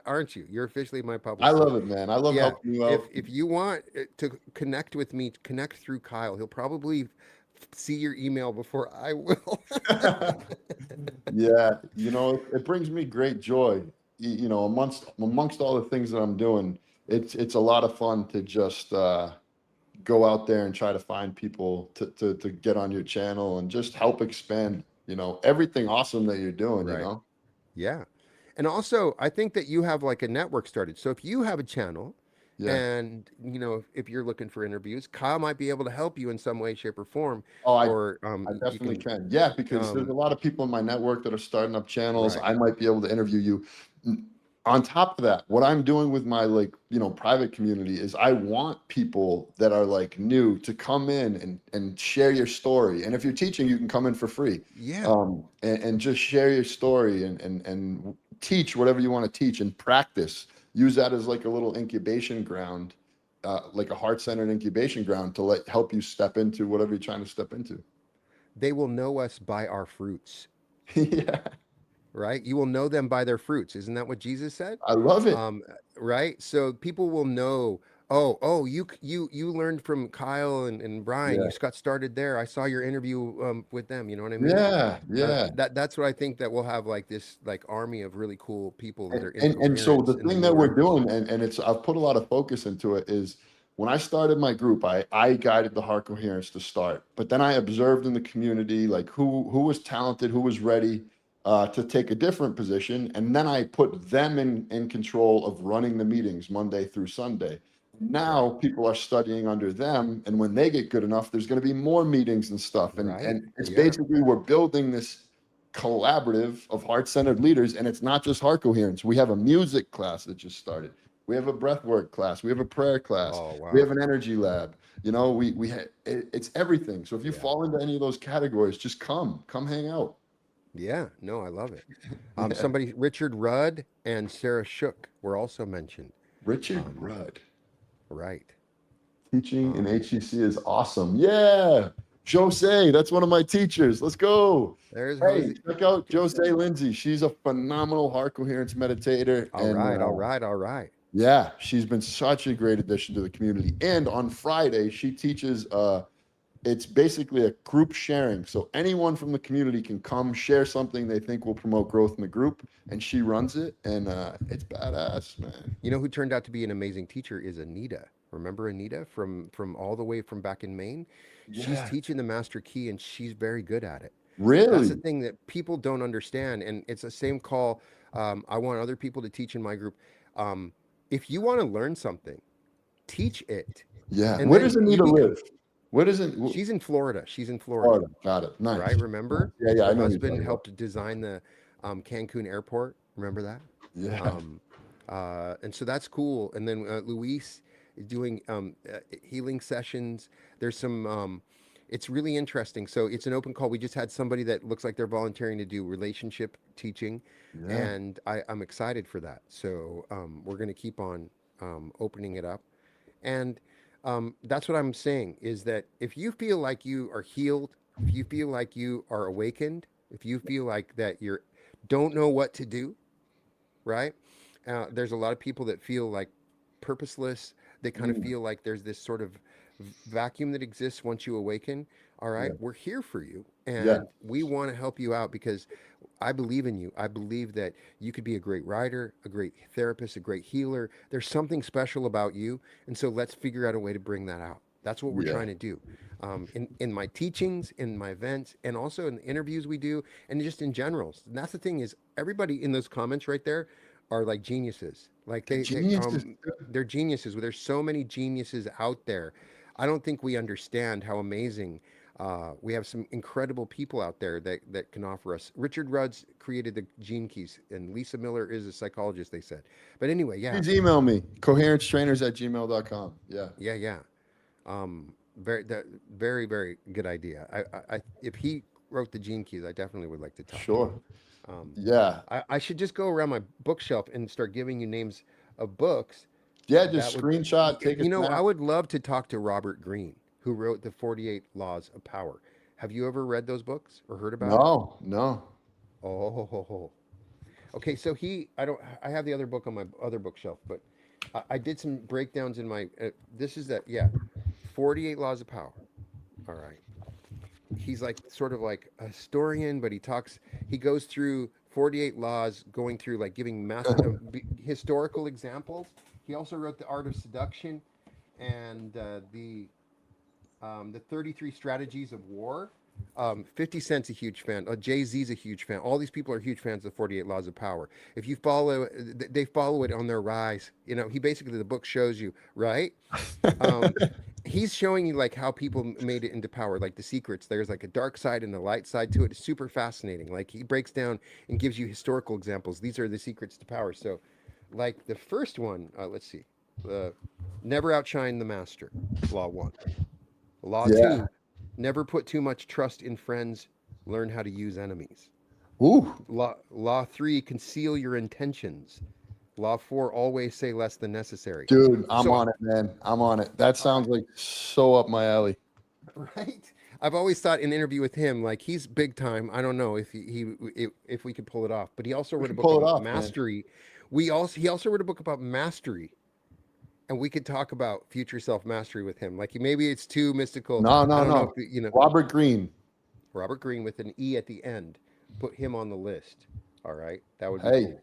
Aren't you? You're officially my I publicist. So love it, man. I love yeah, helping you if out. you want to connect with me, connect through Kyle. He'll probably see your email before I will. Yeah, it brings me great joy. Amongst all the things that I'm doing, it's a lot of fun to just go out there and try to find people to get on your channel and just help expand, everything awesome that you're doing, Right. Yeah. And also, I think that you have like a network started. So if you have a channel Yeah. and, if you're looking for interviews, Kyle might be able to help you in some way, shape, or form. Oh, Or I you definitely can, can. Yeah, because there's a um, lot of people in my network that are starting up channels. right. I might be able to interview you. On top of that, what I'm doing with my private community is I want people that are like new to come in and share your story. And if you're teaching, you can come in for free. Yeah. And just share your story and teach whatever you want to teach and practice. Use that as like a little incubation ground, like a heart-centered incubation ground to help you step into whatever you're trying to step into. They will know us by our fruits, Yeah, right? You will know them by their fruits. Isn't that what Jesus said? I love it. Right? So people will know, oh, you learned from Kyle and Brian. You Yeah, got started there. I saw your interview with them. You know what I mean? yeah, yeah. That's what I think that we'll have like this like army of really cool people that And, are and so incoherence the in the thing new that we're earth. doing, and it's I've put a lot of focus into it, is when I started my group, I guided the heart coherence to start, but then I observed in the community like who was talented, who was ready to take a different position, and then I put them in control of running the meetings Monday through Sunday. Now Right. people are studying under them, and when they get good enough, there's going to be more meetings and stuff, and Right. it's Yeah. basically we're building this collaborative of heart-centered leaders, and it's not just heart coherence. We have a music class that just started. We have a breathwork class. We have a prayer class. Oh We wow. have an energy lab. It's everything. So if you Yeah. fall into any of those categories, just come hang out. Yeah. No, I love it. Yeah. Somebody, Richard Rudd and Sarah Shook were also mentioned. Richard Um, Rudd. right. Teaching in Um, HEC is awesome. Yeah. Jose, that's one of my teachers. Let's go. there's Hey, Jose. check out Jose Jose. Lindsay. She's a phenomenal heart coherence meditator. All And right. All right. All right. yeah, she's been such a great addition to the community. And on Friday, she teaches it's basically a group sharing. So anyone from the community can come share something they think will promote growth in the group, and she runs it, and it's badass, man. You know who turned out to be an amazing teacher is Anita. Remember Anita from all the way from back in Maine? She's Yeah. teaching the master key and she's very good at it. That's the Really? thing that people don't understand, and it's the same call. I want other people to teach in my group. Um, if you want to learn something, teach it, Yeah. and Where does then you Anita become. live? Where does it? She's in Florida. She's in Florida, Florida. Got it. right? Nice. Remember, Yeah, yeah, I her know who you're husband talking about. helped design the Cancun airport. Remember that? Yeah. Um, and so that's cool. And then Luis is doing healing sessions. There's some. It's really interesting. So it's an open call. We just had somebody that looks like they're volunteering to do relationship teaching, Yeah. and I'm excited for that. So we're going to keep on opening it up, and that's what I'm saying is that if you feel like you are healed, if you feel like you are awakened, if you feel like that you're don't know what to do, right? There's a lot of people that feel like purposeless. They kind of Mm, feel like there's this sort of vacuum that exists once you awaken. All right, yeah. we're here for you, Yeah. and we want to help you out because I believe in you. I believe that you could be a great writer, a great therapist, a great healer. There's something special about you, and so let's figure out a way to bring that out. That's what we're Yeah. trying to do in my teachings, in my events, and also in the interviews we do, and just in general. And that's the thing is everybody in those comments right there are like geniuses. Like The geniuses. they're geniuses. There's so many geniuses out there. I don't think we understand how amazing. We have some incredible people out there that can offer us. Richard Rudd's created the Gene Keys, and Lisa Miller is a psychologist, they said. But anyway, yeah, Please email me, coherencetrainers@gmail.com. Yeah. yeah, yeah. Very, very good idea. If he wrote the Gene Keys, I definitely would like to talk to him. Sure. Um, Yeah. I should just go around my bookshelf and start giving you names of books. Yeah. That Just would, screenshot, take a I snap. would love to talk to Robert Greene, who wrote the 48 Laws of Power. Have you ever read those books or heard about it? No, no. Oh, okay. So I have the other book on my other bookshelf, but I did some breakdowns in my, this is that, yeah, 48 Laws of Power. All right. He's like sort of like a historian, but he goes through 48 laws, going through like giving historical examples. He also wrote The Art of Seduction and the 33 Strategies of War. 50 Cent's a huge fan. Jay-Z's a huge fan. All these people are huge fans of 48 Laws of Power. If you follow, they follow it on their rise. You know, he basically, the book shows you, right? Um, he's showing you like how people made it into power, like the secrets. There's like a dark side and a light side to it. It's super fascinating. Like he breaks down and gives you historical examples. These are the secrets to power. So, like the first one, let's see, never outshine the master, Law 1. Law Yeah. 2, never put too much trust in friends, learn how to use enemies. Ooh, Law 3, conceal your intentions. Law 4, always say less than necessary. dude, I'm So, on it, man. I'm on it. That all sounds right, like so up my alley. right? I've always thought in an interview with him, like he's big time. I don't know if we could pull it off, but he also We wrote a can book pull it about off, man. mastery. He also wrote a book about mastery, and we could talk about future self mastery with him. Like maybe it's too mystical. No, I no, don't know no. if Robert Greene. Robert Greene with an E at the end. Put him on the list. All right, that would be Hey, cool.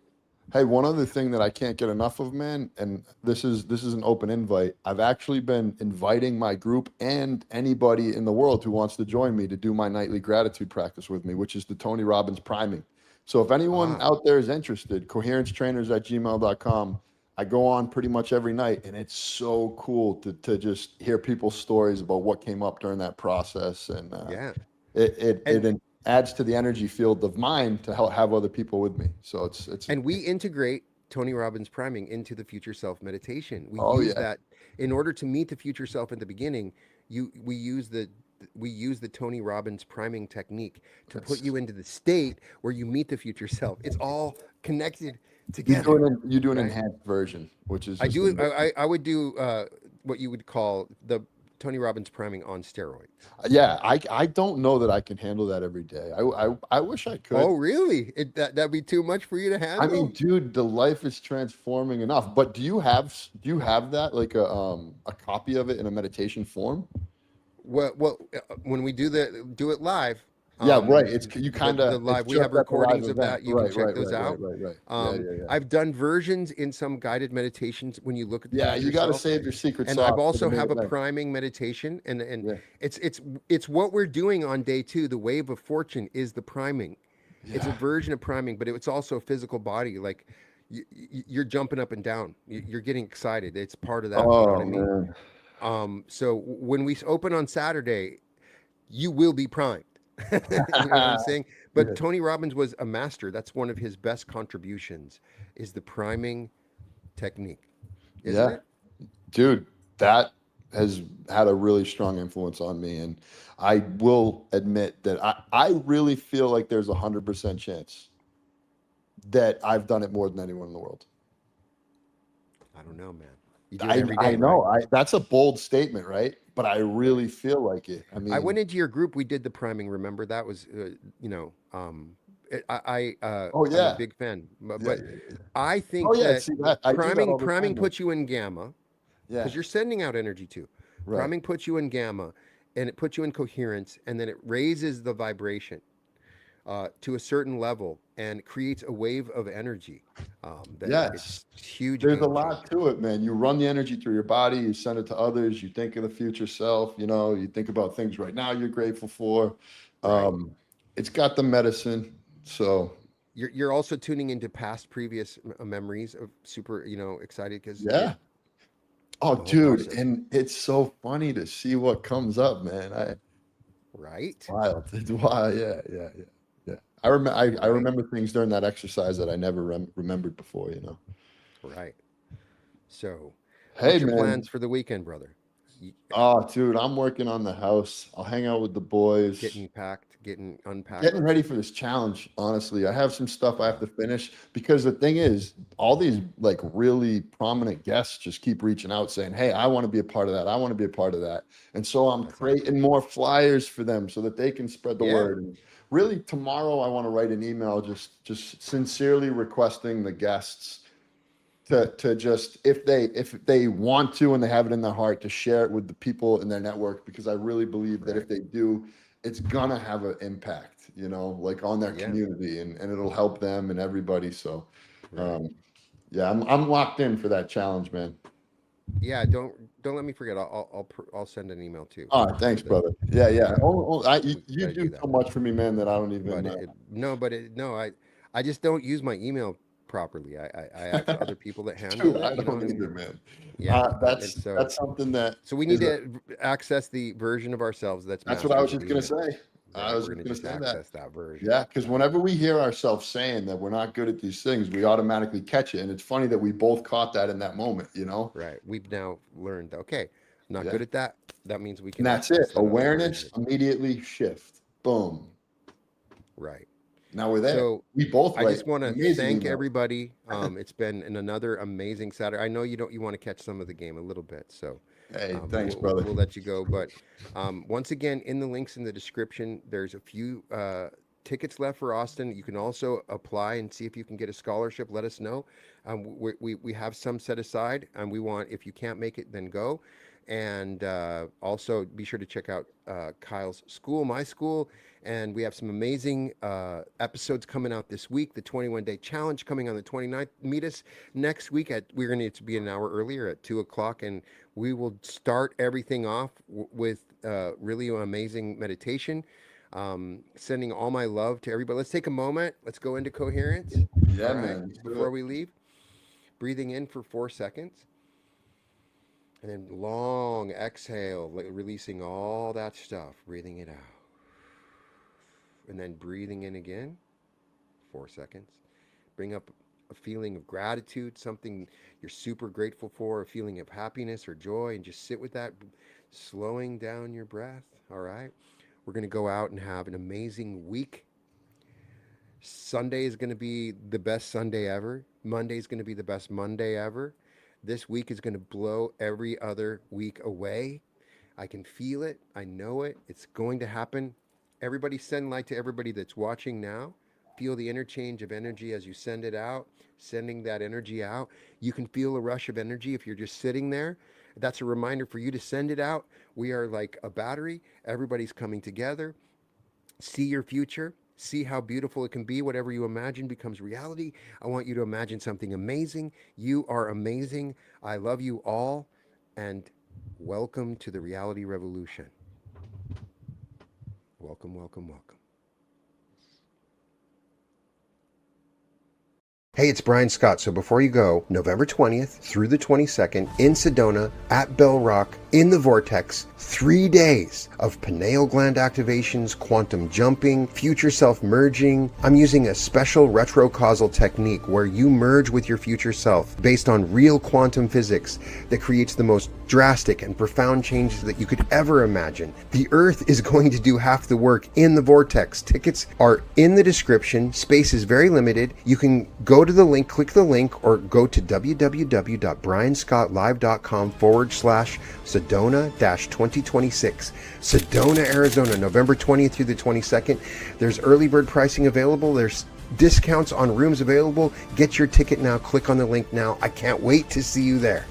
hey, one other thing that I can't get enough of, man, and this is an open invite. I've actually been inviting my group and anybody in the world who wants to join me to do my nightly gratitude practice with me, which is the Tony Robbins priming. So if anyone Ah, out there is interested, coherencetrainers@gmail.com. I go on pretty much every night, and it's so cool to just hear people's stories about what came up during that process, and yeah. it it And it adds to the energy field of mine to help have other people with me. So it's we integrate Tony Robbins priming into the future self meditation. We oh use yeah, that in order to meet the future self at the beginning. You we use the Tony Robbins priming technique to put that's you into the state where you meet the future self. It's all connected you do together, you do an right? enhanced version, which is I just do. amazing. I would do what you would call the Tony Robbins priming on steroids. Yeah, I don't know that I can handle that every day. I wish I could. Oh, really? That'd be too much for you to I mean, handle? dude, the life is transforming enough. But do you have that like a copy of it in a meditation form? when we do it live, Yeah, right. It's you kind the of it's live, we just have at the live recordings of event. that. You can Right, check right, those right, right, out. right, right. Yeah, yeah, yeah. I've done versions in some guided meditations when you look at Yeah, that you got to yourself. save your secret And I've sauce for the also main have a event. priming meditation, and Yeah, it's what we're doing on day two. The wave of fortune is the priming. It's a yeah. version of priming, but it's also a physical body. Like you're jumping up and down. You're getting excited. It's part of that. You know what Oh I mean? man. So when we open on Saturday, you will be primed. You know what I'm saying? But Yeah, Tony Robbins was a master. That's one of his best contributions is the priming technique, isn't yeah, it? dude, that has had a really strong influence on me, and I will admit that I really feel like there's 100% chance that I've done it more than anyone in the world. I don't know, man. You do it every I day, right? know that's a bold statement, right? But I Right. really feel like it. I I went mean, into your group. We did the priming. Remember that was, oh I'm a yeah, big fan. yeah, But yeah, yeah. I Oh think yeah, that see that I do that all the priming time, man. puts you in gamma Yeah, because you're sending out energy too. right. Priming puts you in gamma, and it puts you in coherence, and then it raises the vibration to a certain level and creates a wave of energy. That Yes. it's huge There's a game lot changer. to it, man. You run the energy through your body, you send it to others, you think of the future self, you think about things right now you're grateful for. Right. Um, it's got the medicine. So, You're also tuning into past previous memories of super, excited because it yeah. Oh, the whole dude, process, and it's so funny to see what comes up, man. right? Wild. It's wild. Yeah, yeah, yeah, yeah. I Right. remember things during that exercise that I never remembered before. Right. So, Hey, what's your man. plans for the weekend, brother? You, Oh, dude, I'm working on the house. I'll hang out with the boys. getting packed, getting Getting unpacked. ready for this challenge, honestly. I have some stuff I have Uh, to finish because the thing is, all these like really prominent guests just keep reaching out saying, "Hey, I want to be a part of that. I want to be a part of that." And so I'm that's awesome. creating more flyers for them so that they can spread the Yeah. word. And really tomorrow I want to write an email just sincerely requesting the guests to just if they want to and they have it in their heart to share it with the people in their network because I really believe that Right. if they do, it's gonna have an impact, like on their Yeah. community and it'll help them and everybody. So Right. um yeah, I'm locked in for that challenge, man. Yeah. Don't let me forget. I'll send an email too. All right, thanks, So that brother. Yeah, we yeah. gotta You, we you gotta do do that. so much for me, man, that I don't But even no, I just don't use my email properly. I have other people that handle Dude, it. I You know don't what I mean? either, man. Yeah. And That's so that's something that so we need is a to access the version of ourselves that's that's what I was mastering just gonna doing it. say. I Right. was We're just gonna gonna just say that. access that version. Yeah, because whenever we hear ourselves saying that we're not good at these things, we automatically catch it. And it's funny that we both caught that in that moment. Right. We've now learned, okay, not Yeah. good at that. That means we And can that's it. access another Awareness, version. immediately shift. Boom. Right. Now we're there. So We both I write just want to amazing thank emails. everybody. It's been another amazing Saturday. I know you want to catch some of the game a little bit, so Hey, thanks, brother. we'll let you go. But once again, in the links in the description, there's a few tickets left for Austin. You can also apply and see if you can get a scholarship. Let us know. We have some set aside, and we want if you can't make it, then go. And also be sure to check out Kyle's school, my school, and we have some amazing episodes coming out this week. The 21-day challenge coming on the 29th. Meet us next week we're going to be an hour earlier at 2 o'clock, and we will start everything off with really amazing meditation. Sending all my love to everybody. Let's take a moment. Let's go into coherence. All Yeah, right, man. Let's do before it. we leave, breathing in for 4 seconds. And then long exhale, releasing all that stuff, breathing it out. And then breathing in again, 4 seconds. Bring up a feeling of gratitude, something you're super grateful for, a feeling of happiness or joy, and just sit with that, slowing down your breath. All right. We're going to go out and have an amazing week. Sunday is going to be the best Sunday ever. Monday is going to be the best Monday ever. This week is going to blow every other week away. I can feel it. I know it. It's going to happen. Everybody send light to everybody that's watching now. Feel the interchange of energy as you send it out, sending that energy out. You can feel a rush of energy if you're just sitting there. That's a reminder for you to send it out. We are like a battery. Everybody's coming together. See your future. See how beautiful it can be. Whatever you imagine becomes reality. I want you to imagine something amazing. You are amazing. I love you all. And welcome to the reality revolution. Welcome, welcome, welcome. Hey, it's Brian Scott. So before you go, November 20th through the 22nd in Sedona at Bell Rock in the Vortex, 3 days of pineal gland activations, quantum jumping, future self merging. I'm using a special retrocausal technique where you merge with your future self based on real quantum physics that creates the most drastic and profound changes that you could ever imagine. The Earth is going to do half the work in the Vortex. Tickets are in the description. Space is very limited. You can go to the link, click the link, or go to www.brianscottlive.com/Sedona-2026. Sedona, Arizona, November 20th through the 22nd. There's early bird pricing available. There's discounts on rooms available. Get your ticket now. Click on the link now. I can't wait to see you there.